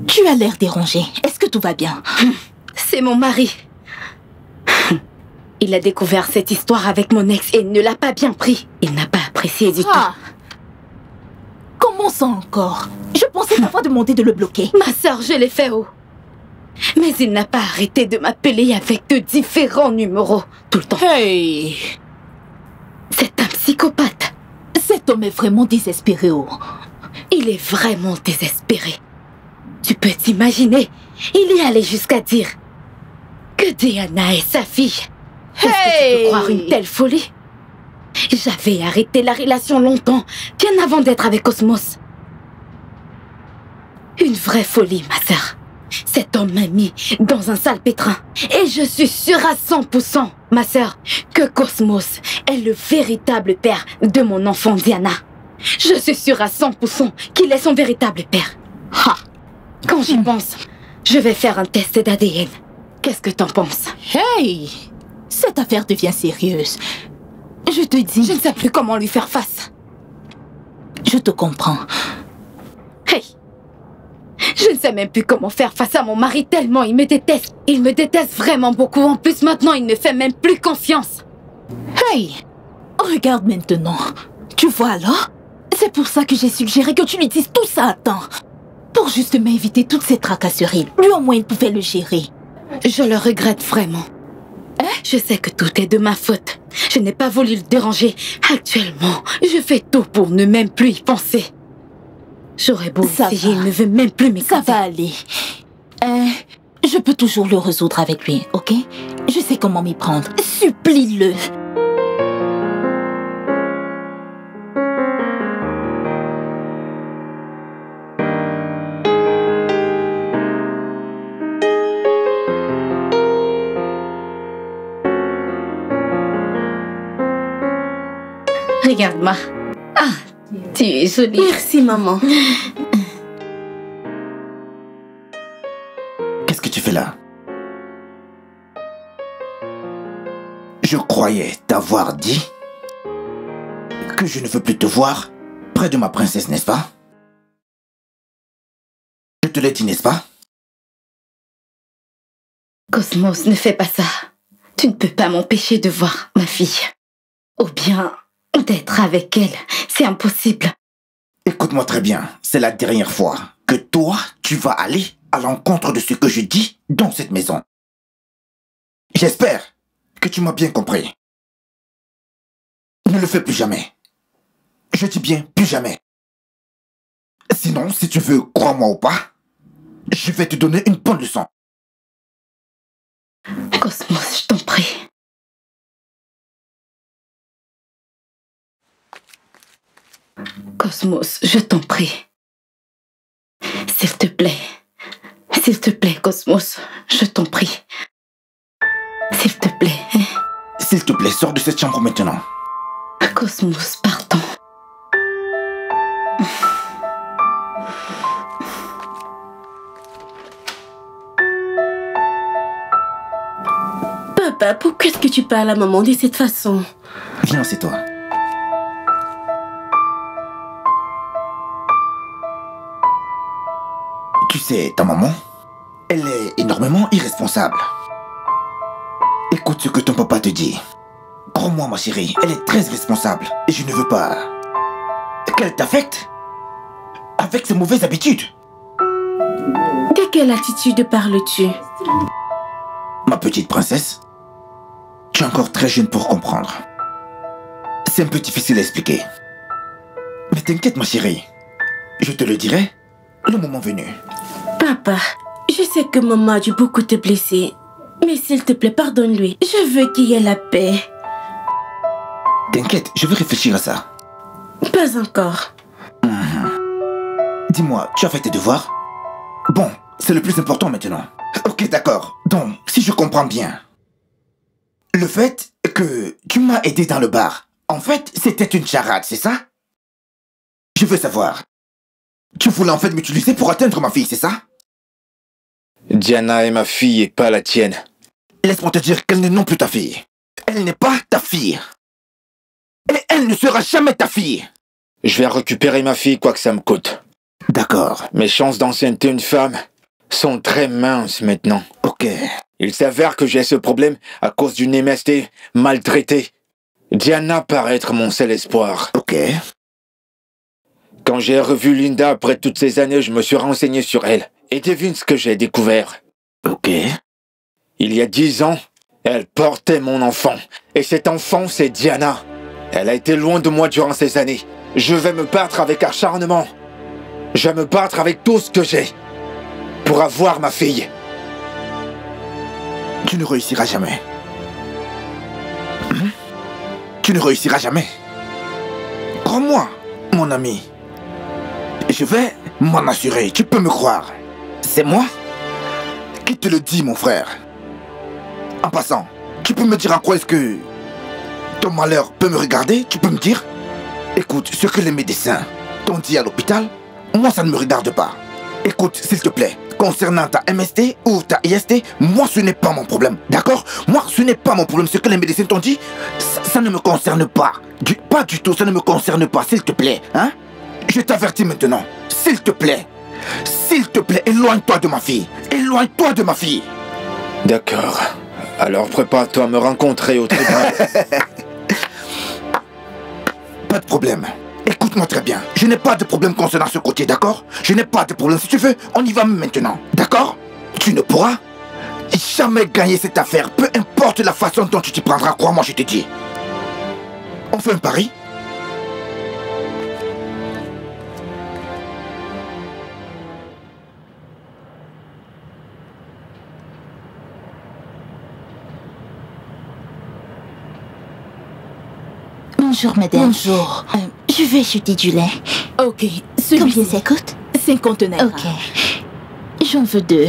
Tu as l'air dérangé. Est-ce que tout va bien? C'est mon mari. Il a découvert cette histoire avec mon ex et ne l'a pas bien pris. Il n'a pas apprécié du tout. Comment ça encore? Je pensais parfois demander de le bloquer. Ma sœur, je l'ai fait haut. Mais il n'a pas arrêté de m'appeler avec de différents numéros tout le temps. Hey! C'est un psychopathe. Cet homme est vraiment désespéré. Il est vraiment désespéré. Tu peux t'imaginer, il y allait jusqu'à dire que Diana est sa fille. Est-ce que tu peux croire une telle folie? J'avais arrêté la relation longtemps, bien avant d'être avec Cosmos. Une vraie folie, ma sœur. Cet homme m'a mis dans un sale pétrin. Et je suis sûre à 100%, ma sœur, que Cosmos est le véritable père de mon enfant Diana. Je suis sûre à 100% qu'il est son véritable père. Quand j'y pense, je vais faire un test d'ADN. Qu'est-ce que t'en penses? Hey! Cette affaire devient sérieuse. Je te dis... Je ne sais plus comment lui faire face. Je te comprends. Hey! Je ne sais même plus comment faire face à mon mari tellement il me déteste. Il me déteste vraiment beaucoup. En plus, maintenant, il ne fait même plus confiance. Hey! Regarde maintenant. Tu vois alors? C'est pour ça que j'ai suggéré que tu lui dises tout ça à temps. Pour justement éviter toutes ces tracasseries. Lui, au moins, il pouvait le gérer. Je le regrette vraiment. Je sais que tout est de ma faute. Je n'ai pas voulu le déranger. Actuellement, je fais tout pour ne même plus y penser. J'aurais beau essayer, il ne veut même plus m'écouter. Ça va aller. Je peux toujours le résoudre avec lui, ok? Je sais comment m'y prendre. Supplie-le. Regarde-moi. Ah, tu es jolie. Merci, maman. Qu'est-ce que tu fais là? Je croyais t'avoir dit que je ne veux plus te voir près de ma princesse, n'est-ce pas? Je te l'ai dit, n'est-ce pas? Cosmos, ne fais pas ça. Tu ne peux pas m'empêcher de voir ma fille. Ou bien d'être avec elle. C'est impossible. Écoute-moi très bien, c'est la dernière fois que toi, tu vas aller à l'encontre de ce que je dis dans cette maison. J'espère que tu m'as bien compris. Ne le fais plus jamais. Je dis bien plus jamais. Sinon, si tu veux, crois-moi ou pas, je vais te donner une bonne leçon. Cosmos, je t'en prie. Cosmos, je t'en prie. S'il te plaît. S'il te plaît, Cosmos, je t'en prie. S'il te plaît. S'il te plaît, sors de cette chambre maintenant. Cosmos, pardon. Papa, pourquoi est-ce que tu parles à maman de cette façon? Viens, c'est toi. Tu sais, ta maman, elle est énormément irresponsable. Écoute ce que ton papa te dit. Crois-moi, ma chérie, elle est très responsable. Et je ne veux pas qu'elle t'affecte avec ses mauvaises habitudes. De quelle attitude parles-tu? Ma petite princesse, tu es encore très jeune pour comprendre. C'est un peu difficile à expliquer. Mais t'inquiète, ma chérie. Je te le dirai le moment venu. Papa, je sais que maman a dû beaucoup te blesser. Mais s'il te plaît, pardonne-lui. Je veux qu'il y ait la paix. T'inquiète, je vais réfléchir à ça. Pas encore. Dis-moi, tu as fait tes devoirs? Bon, c'est le plus important maintenant. Ok, d'accord. Donc, si je comprends bien, le fait que tu m'as aidé dans le bar, en fait, c'était une charade, c'est ça? Je veux savoir. Tu voulais en fait m'utiliser pour atteindre ma fille, c'est ça? Diana est ma fille et pas la tienne. Laisse-moi te dire qu'elle n'est non plus ta fille. Elle n'est pas ta fille. Et elle ne sera jamais ta fille. Je vais récupérer ma fille quoi que ça me coûte. D'accord. Mes chances d'ancienneté une femme sont très minces maintenant. Ok. Il s'avère que j'ai ce problème à cause d'une MST maltraitée. Diana paraît être mon seul espoir. Ok. Quand j'ai revu Linda après toutes ces années, je me suis renseigné sur elle. Et devine ce que j'ai découvert. Ok. Il y a 10 ans, elle portait mon enfant. Et cet enfant, c'est Diana. Elle a été loin de moi durant ces années. Je vais me battre avec acharnement. Je vais me battre avec tout ce que j'ai. Pour avoir ma fille. Tu ne réussiras jamais. Tu ne réussiras jamais. Crois-moi, mon ami. Je vais m'en assurer, tu peux me croire. C'est moi qui te le dis, mon frère. En passant, tu peux me dire en quoi est-ce que ton malheur peut me regarder? Tu peux me dire? Écoute, ce que les médecins t'ont dit à l'hôpital, moi ça ne me regarde pas. Écoute, s'il te plaît, concernant ta MST ou ta IST, moi ce n'est pas mon problème, d'accord? Moi ce n'est pas mon problème, ce que les médecins t'ont dit, ça ne me concerne pas. Pas du tout, ça ne me concerne pas, s'il te plaît, hein? Je t'avertis maintenant, s'il te plaît, éloigne-toi de ma fille. Éloigne-toi de ma fille. D'accord. Alors prépare-toi à me rencontrer au tribunal. Pas de problème. Écoute-moi très bien. Je n'ai pas de problème concernant ce côté, d'accord? Je n'ai pas de problème. Si tu veux, on y va maintenant, d'accord? Tu ne pourras jamais gagner cette affaire, peu importe la façon dont tu t'y prendras, crois-moi, je te dis. On fait un pari? Bonjour, madame. Bonjour. Je vais acheter du lait. Ok. Combien ça coûte? 50 naira. Ok. J'en veux 2.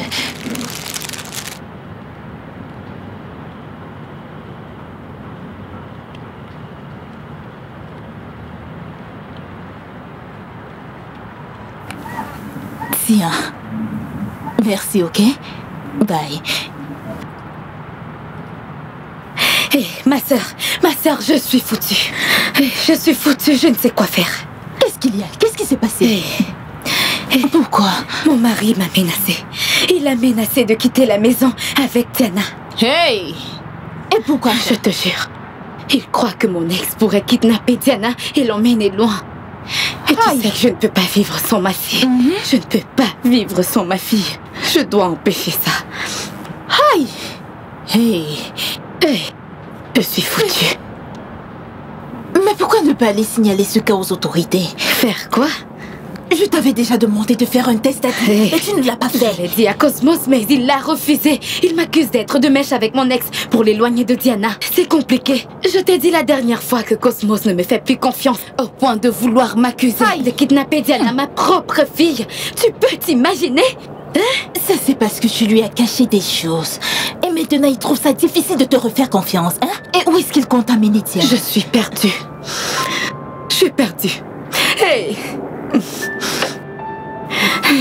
Merci, hein. Merci, ok? Bye. Hé, ma sœur, je suis foutue. Je suis foutue, je ne sais quoi faire. Qu'est-ce qu'il y a? Qu'est-ce qui s'est passé? Pourquoi? Mon mari m'a menacée. Il a menacé de quitter la maison avec Diana. Hey! Et pourquoi? Je te jure. Il croit que mon ex pourrait kidnapper Diana et l'emmener loin. Et tu sais que je ne peux pas vivre sans ma fille. Je ne peux pas vivre sans ma fille. Je dois empêcher ça. Aïe! Hey! Je suis foutue. Mais pourquoi ne pas aller signaler ce cas aux autorités? Faire quoi? Je t'avais déjà demandé de faire un test ADN et tu ne l'as pas fait. Je l'ai dit à Cosmos, mais il l'a refusé. Il m'accuse d'être de mèche avec mon ex pour l'éloigner de Diana. C'est compliqué. Je t'ai dit la dernière fois que Cosmos ne me fait plus confiance au point de vouloir m'accuser de kidnapper Diana, ma propre fille. Tu peux t'imaginer? Ça, c'est parce que tu lui as caché des choses. Et maintenant, il trouve ça difficile de te refaire confiance, hein? Et où est-ce qu'il compte amener Diana? Je suis perdue. Je suis perdue. Hey!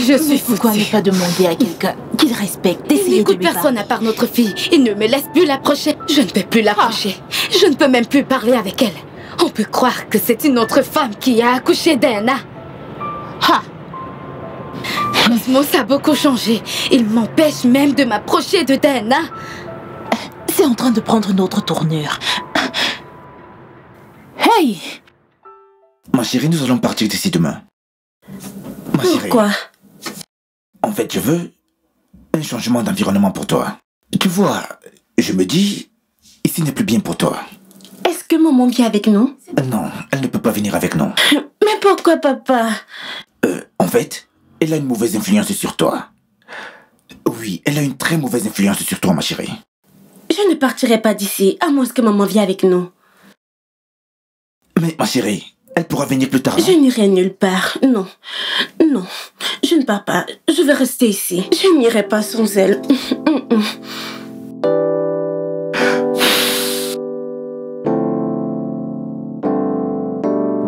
Je suis foutue. Pourquoi ne pas demander à quelqu'un qu'il respecte, d'essayer de lui parler? Personne à part notre fille. Il ne me laisse plus l'approcher. Je ne peux plus l'approcher. Je ne peux même plus parler avec elle. On peut croire que c'est une autre femme qui a accouché d'Anna. Cosmos a beaucoup changé. Il m'empêche même de m'approcher de Diana. C'est en train de prendre une autre tournure. Hey! Ma chérie, nous allons partir d'ici demain. Ma chérie. Pourquoi? En fait, je veux un changement d'environnement pour toi. Tu vois, je me dis, ici n'est plus bien pour toi. Est-ce que maman vient avec nous? Non, elle ne peut pas venir avec nous. Mais pourquoi, papa? En fait, elle a une mauvaise influence sur toi. Oui, elle a une très mauvaise influence sur toi, ma chérie. Je ne partirai pas d'ici, à moins que maman vienne avec nous. Mais ma chérie, elle pourra venir plus tard. Je n'irai nulle part, non. Non, je ne pars pas. Je vais rester ici. Je n'irai pas sans elle.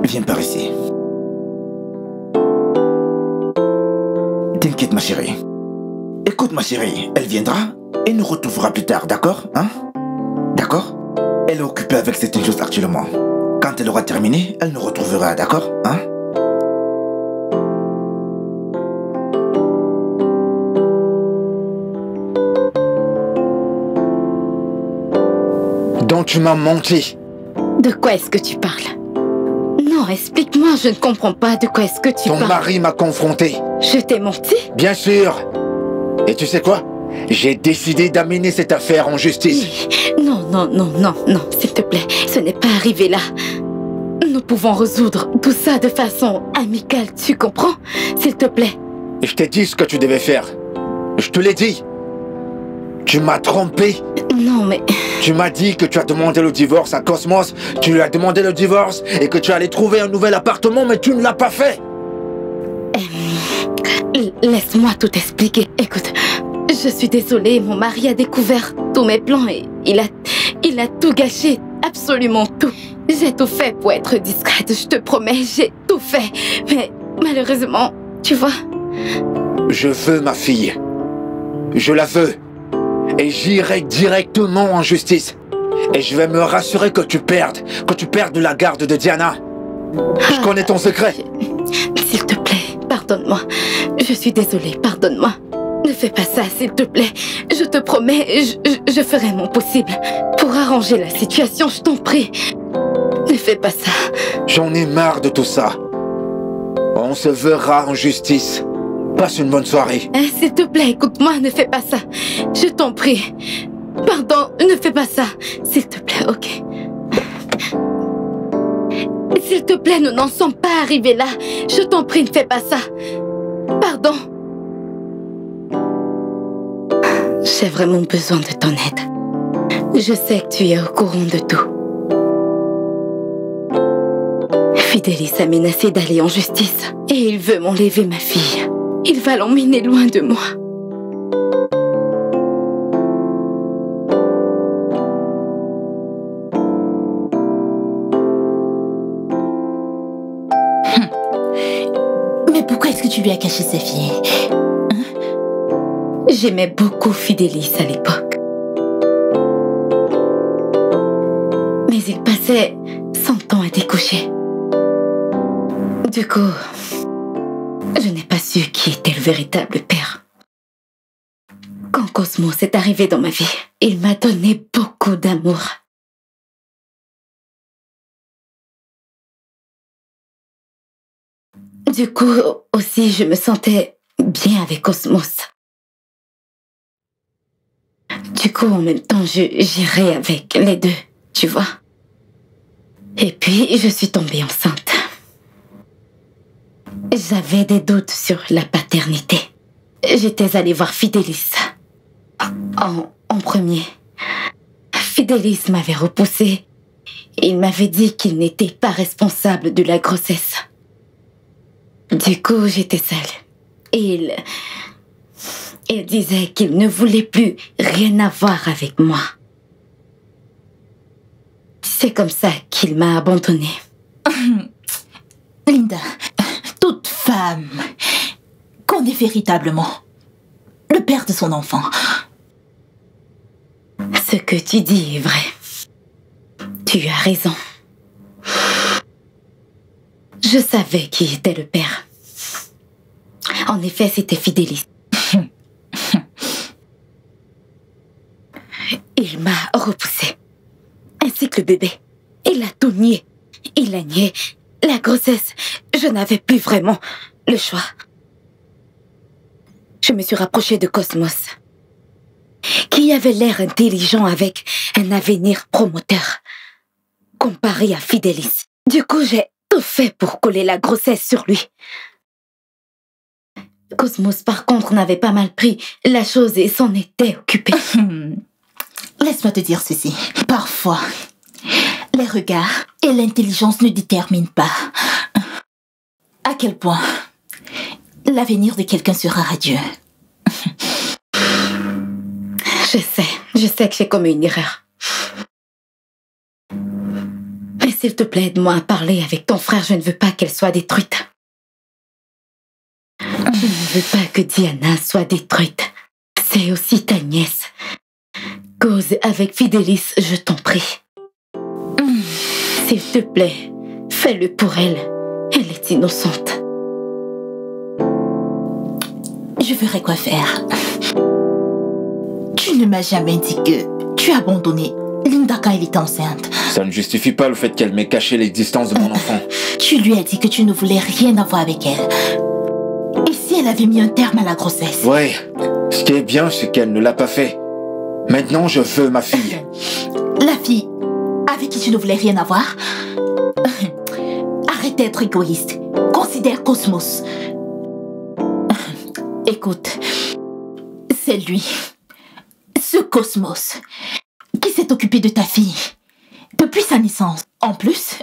Viens par ici. T'inquiète, ma chérie. Écoute, ma chérie, elle viendra et nous retrouvera plus tard, d'accord? Hein? D'accord? Elle est occupée avec certaines choses actuellement. Quand elle aura terminé, elle nous retrouvera, d'accord? Hein? Donc tu m'as menti. De quoi est-ce que tu parles? Non, explique-moi, je ne comprends pas de quoi est-ce que tu Ton parles. mari m'a confronté. Je t'ai menti? Bien sûr. Et tu sais quoi? J'ai décidé d'amener cette affaire en justice. Non, s'il te plaît, ce n'est pas arrivé là. Nous pouvons résoudre tout ça de façon amicale, tu comprends? S'il te plaît. Je t'ai dit ce que tu devais faire. Je te l'ai dit. Tu m'as trompé. Non, mais... Tu m'as dit que tu as demandé le divorce à Cosmos, tu lui as demandé le divorce et que tu allais trouver un nouvel appartement, mais tu ne l'as pas fait. Laisse-moi tout expliquer. Écoute, je suis désolée, mon mari a découvert tous mes plans et il a tout gâché, absolument tout. J'ai tout fait pour être discrète, je te promets, j'ai tout fait. Mais malheureusement, tu vois... Je veux ma fille. Je la veux. Et j'irai directement en justice. Et je vais me rassurer que tu perdes la garde de Diana. Je connais ton secret. S'il te plaît, pardonne-moi. Je suis désolée, pardonne-moi. Ne fais pas ça, s'il te plaît. Je te promets, je ferai mon possible pour arranger la situation, je t'en prie. Ne fais pas ça. J'en ai marre de tout ça. On se verra en justice. Passe une bonne soirée. S'il te plaît, écoute-moi, ne fais pas ça. Je t'en prie. Pardon, ne fais pas ça. S'il te plaît, ok. S'il te plaît, nous n'en sommes pas arrivés là. Je t'en prie, ne fais pas ça. Pardon. J'ai vraiment besoin de ton aide. Je sais que tu es au courant de tout. Fidélis a menacé d'aller en justice. Et il veut m'enlever ma fille. Il va l'emmener loin de moi. Mais pourquoi est-ce que tu lui lui a caché ses filles. J'aimais beaucoup Fidélis à l'époque. Mais il passait son temps à découcher. Du coup, je n'ai pas su qui était le véritable père. Quand Cosmos est arrivé dans ma vie, il m'a donné beaucoup d'amour. Du coup, aussi, je me sentais bien avec Cosmos. Du coup, en même temps, j'irais avec les deux, tu vois. Et puis, je suis tombée enceinte. J'avais des doutes sur la paternité. J'étais allée voir Fidélis. En premier. Fidélis m'avait repoussée. Il m'avait dit qu'il n'était pas responsable de la grossesse. Du coup, j'étais seule. Il disait qu'il ne voulait plus rien avoir avec moi. C'est comme ça qu'il m'a abandonnée. Linda, toute femme connaît véritablement le père de son enfant. Ce que tu dis est vrai. Tu as raison. Je savais qui était le père. En effet, c'était Fidélis. Il m'a repoussée. Ainsi que le bébé. Il a tout nié. Il a nié la grossesse. Je n'avais plus vraiment le choix. Je me suis rapprochée de Cosmos, qui avait l'air intelligent avec un avenir prometteur, comparé à Fidélis. Du coup, j'ai tout fait pour coller la grossesse sur lui. Cosmos, par contre, n'avait pas mal pris la chose et s'en était occupé. Laisse-moi te dire ceci. Parfois, les regards et l'intelligence ne déterminent pas à quel point l'avenir de quelqu'un sera radieux. Je sais que j'ai commis une erreur. Mais s'il te plaît, aide-moi à parler avec ton frère, je ne veux pas qu'elle soit détruite. Je ne veux pas que Diana soit détruite. C'est aussi ta nièce. Cause avec Fidélis, je t'en prie. S'il te plaît, fais-le pour elle. Elle est innocente. Je verrai quoi faire. Tu ne m'as jamais dit que tu as abandonné Linda quand elle était enceinte. Ça ne justifie pas le fait qu'elle m'ait caché l'existence de mon enfant. Tu lui as dit que tu ne voulais rien avoir avec elle. Et si elle avait mis un terme à la grossesse? Ouais, ce qui est bien, c'est qu'elle ne l'a pas fait. Maintenant, je veux ma fille. La fille avec qui tu ne voulais rien avoir? Arrête d'être égoïste. Considère Cosmos. Écoute, c'est lui, ce Cosmos, qui s'est occupé de ta fille depuis sa naissance. En plus,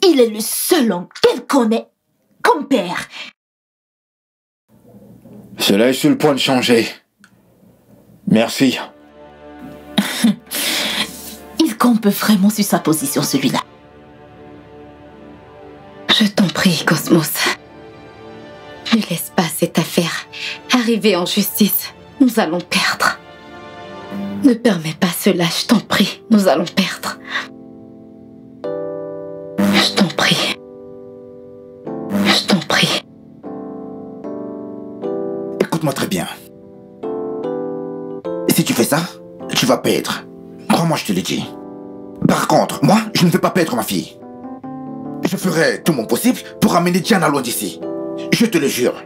il est le seul homme qu'elle connaît comme père. Cela est sur le point de changer. Merci. Il campe vraiment sur sa position, celui-là. Je t'en prie, Cosmos. Ne laisse pas cette affaire arriver en justice. Nous allons perdre. Ne permets pas cela, je t'en prie. Nous allons perdre. Je t'en prie. Je t'en prie. Écoute-moi très bien. Si tu fais ça, tu vas perdre. Crois-moi, je te le dis. Par contre, moi, je ne veux pas perdre ma fille. Je ferai tout mon possible pour amener Diana loin d'ici. Je te le jure.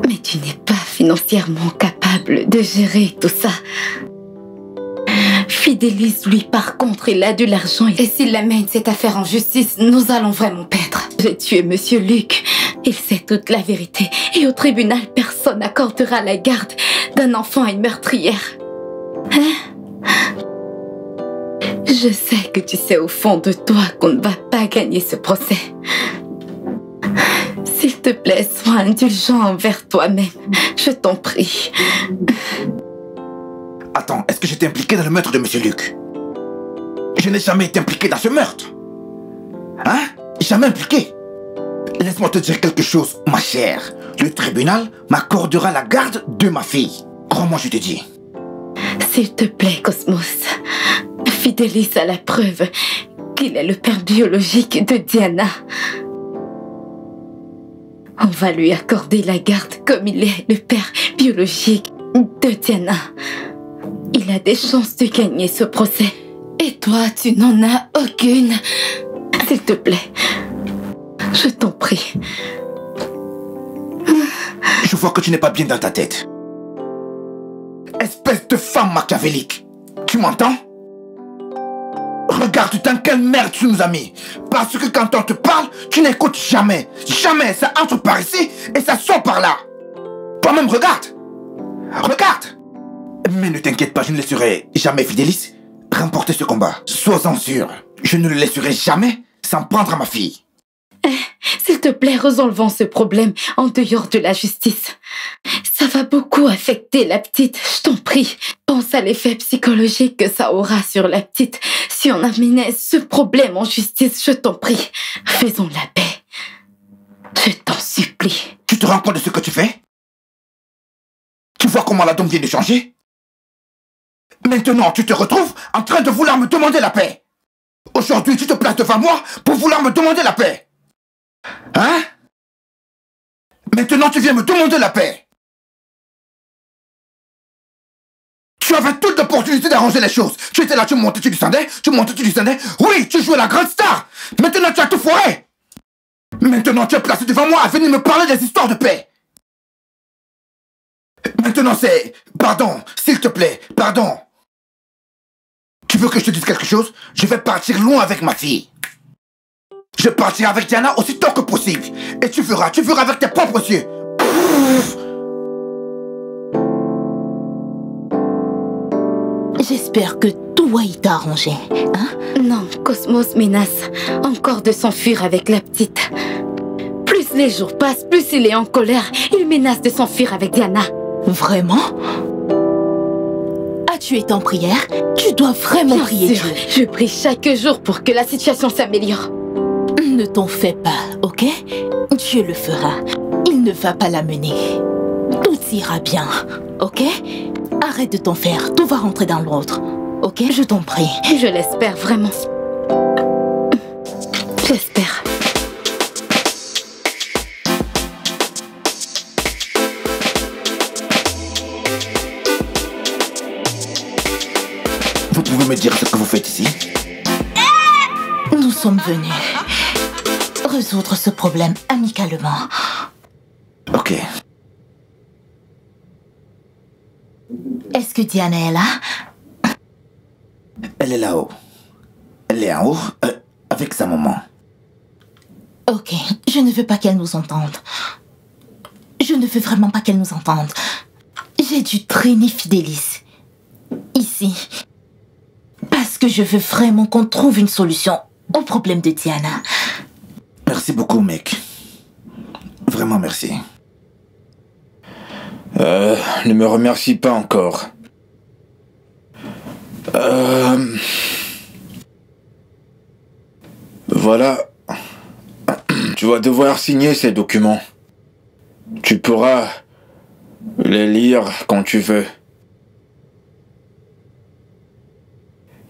Mais tu n'es pas financièrement capable de gérer tout ça. Fidélis, lui, par contre, il a de l'argent. Et s'il amène cette affaire en justice, nous allons vraiment perdre. J'ai tué Monsieur Luc. Il sait toute la vérité. Et au tribunal, personne n'accordera la garde d'un enfant à une meurtrière. Hein? Je sais que tu sais au fond de toi qu'on ne va pas gagner ce procès. S'il te plaît, sois indulgent envers toi-même. Je t'en prie. Attends, est-ce que j'étais impliqué dans le meurtre de Monsieur Luc? Je n'ai jamais été impliqué dans ce meurtre. Hein? jamais impliqué. Laisse-moi te dire quelque chose, ma chère. Le tribunal m'accordera la garde de ma fille. Crois-moi, je te dis. S'il te plaît, Cosmos, Fidelis a la preuve qu'il est le père biologique de Diana. On va lui accorder la garde comme il est le père biologique de Diana. Il a des chances de gagner ce procès. Et toi, tu n'en as aucune. S'il te plaît, je t'en prie. Je vois que tu n'es pas bien dans ta tête. Espèce de femme machiavélique. Tu m'entends? Regarde dans quelle merde tu nous as mis. Parce que quand on te parle, tu n'écoutes jamais. Jamais. Ça entre par ici et ça sort par là. Toi-même, regarde. Regarde. Mais ne t'inquiète pas, je ne laisserai jamais Fidelis remporter ce combat. Sois-en sûr. Je ne le laisserai jamais s'en prendre à ma fille. S'il te plaît, résolvons ce problème en dehors de la justice. Ça va beaucoup affecter la petite, je t'en prie. Pense à l'effet psychologique que ça aura sur la petite. Si on amenait ce problème en justice, je t'en prie. Faisons la paix. Je t'en supplie. Tu te rends compte de ce que tu fais? Tu vois comment la donne vient de changer? Maintenant, tu te retrouves en train de vouloir me demander la paix. Aujourd'hui, tu te places devant moi pour vouloir me demander la paix. Hein? Maintenant, tu viens me demander la paix. Tu avais toute l'opportunité d'arranger les choses. Tu étais là, tu montais, tu descendais, tu montais, tu descendais. Oui, tu jouais la grande star. Maintenant, tu as tout foiré. Maintenant, tu es placé devant moi à venir me parler des histoires de paix. Maintenant, c'est... Pardon, s'il te plaît, pardon. Tu veux que je te dise quelque chose? Je vais partir loin avec ma fille. Je partirai avec Diana aussitôt que possible. Et tu verras avec tes propres yeux. J'espère que tout va y t'arranger, hein? Non, Cosmos menace encore de s'enfuir avec la petite. Plus les jours passent, plus il est en colère. Il menace de s'enfuir avec Diana. Vraiment? As-tu été en prière? Tu dois vraiment prier Dieu. Je prie chaque jour pour que la situation s'améliore. Ne t'en fais pas, ok? Dieu le fera. Il ne va pas l'amener. Tout ira bien, ok? Arrête de t'en faire. Tout va rentrer dans l'autre, ok? Je t'en prie. Je l'espère vraiment. J'espère. Vous pouvez me dire ce que vous faites ici? Nous sommes venus résoudre ce problème amicalement. Ok. Est-ce que Diana est là? Elle est là-haut. Elle est en haut, avec sa maman. Ok, je ne veux pas qu'elle nous entende. Je ne veux vraiment pas qu'elle nous entende. J'ai dû traîner Fidelis ici parce que je veux vraiment qu'on trouve une solution au problème de Diana. Merci beaucoup, mec. Vraiment merci. Ne me remercie pas encore. Voilà. Tu vas devoir signer ces documents. Tu pourras les lire quand tu veux.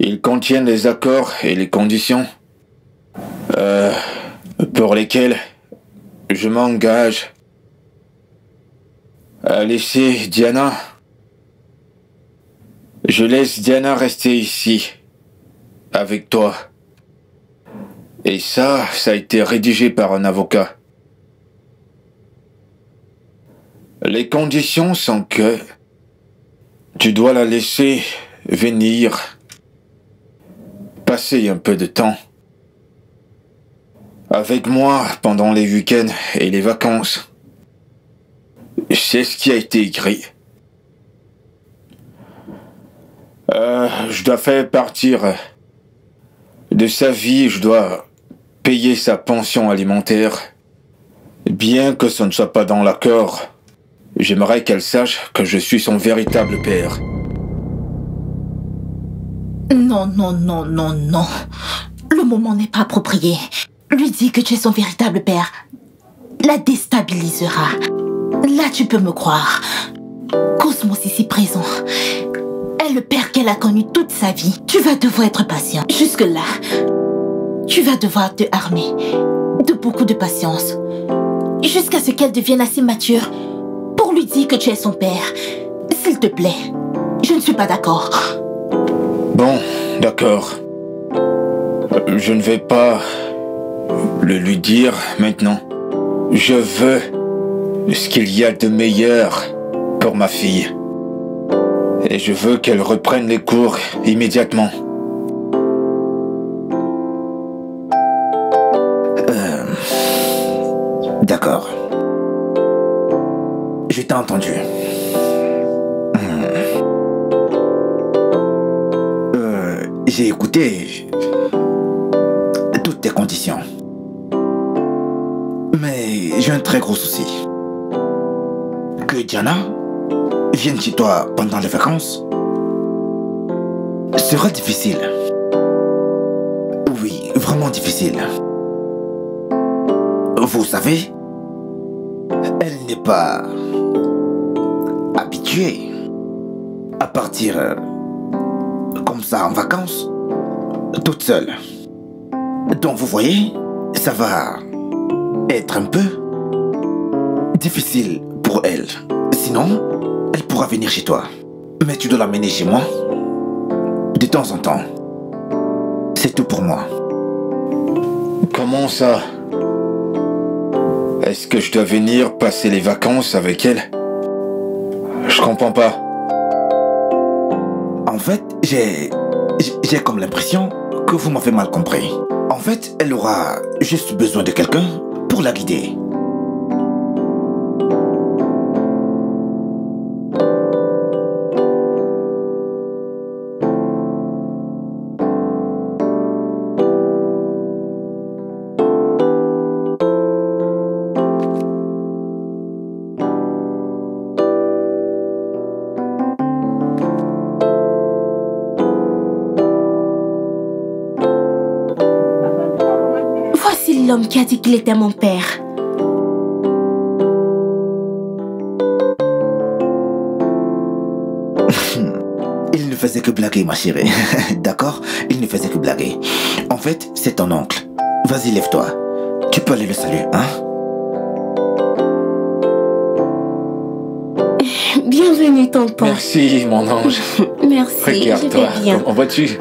Ils contiennent les accords et les conditions pour lesquels je m'engage à laisser Diana. Je laisse Diana rester ici, avec toi. Et ça a été rédigé par un avocat. Les conditions sont que tu dois la laisser venir, passer un peu de temps avec moi pendant les week-ends et les vacances. C'est ce qui a été écrit. Je dois faire partir de sa vie, je dois payer sa pension alimentaire. Bien que ce ne soit pas dans l'accord, j'aimerais qu'elle sache que je suis son véritable père. Non, non, non, non, non. Le moment n'est pas approprié. lui dis que tu es son véritable père, la déstabilisera. Là, tu peux me croire. Cosmos ici présent est le père qu'elle a connu toute sa vie. Tu vas devoir être patient. Jusque-là, tu vas devoir te armer de beaucoup de patience jusqu'à ce qu'elle devienne assez mature pour lui dire que tu es son père. S'il te plaît, je ne suis pas d'accord. Bon, d'accord. Je ne vais pas le lui dire maintenant. Je veux ce qu'il y a de meilleur pour ma fille. Et je veux qu'elle reprenne les cours immédiatement. D'accord. Je t'ai entendu. J'ai écouté toutes tes conditions. Mais j'ai un très gros souci. Que Diana vienne chez toi pendant les vacances sera difficile. Oui, vraiment difficile. Vous savez, elle n'est pas habituée à partir comme ça en vacances, toute seule. Donc vous voyez, ça va être un peu difficile pour elle. Sinon, elle pourra venir chez toi. Mais tu dois l'amener chez moi de temps en temps. C'est tout pour moi. Comment ça? Est-ce que je dois venir passer les vacances avec elle? Je comprends pas. En fait, j'ai comme l'impression que vous m'avez mal compris. En fait, elle aura juste besoin de quelqu'un pour la guider. L'homme qui a dit qu'il était mon père. Il ne faisait que blaguer, ma chérie. D'accord? Il ne faisait que blaguer. En fait, c'est ton oncle. Vas-y, lève-toi. Tu peux aller le saluer, hein? Bienvenue, tonton. Merci, mon ange. Merci, Regarde-toi. je vais bien. Comment vas-tu?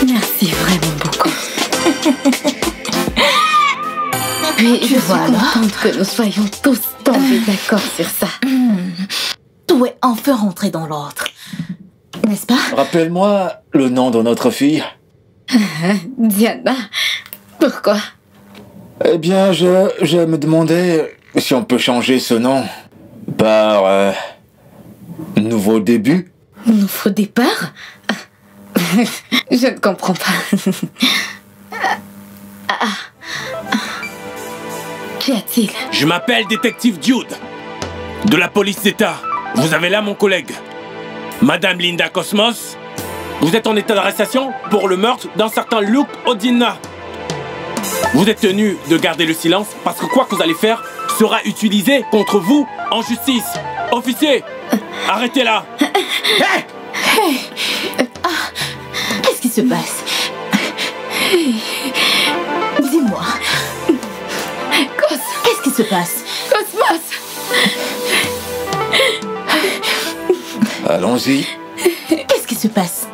Merci vraiment beaucoup. Puis je suis contente que nous soyons tous tombés d'accord sur ça. Tout est enfin rentré dans l'ordre. N'est-ce pas? Rappelle-moi le nom de notre fille. Diana, pourquoi? Eh bien, je me demandais si on peut changer ce nom par nouveau début. Nouveau départ? Je ne comprends pas. Qu'y a-t-il? Je m'appelle détective Jude, de la police d'État. Vous avez là mon collègue, Madame Linda Cosmos. Vous êtes en état d'arrestation pour le meurtre d'un certain Luke Odina. Vous êtes tenu de garder le silence parce que quoi que vous allez faire sera utilisé contre vous en justice. Officier, arrêtez-la. Hey! Qu'est-ce qui se passe? Dis-moi. Qu'est-ce qui se passe? Cosmos! Allons-y. Qu'est-ce qui se passe?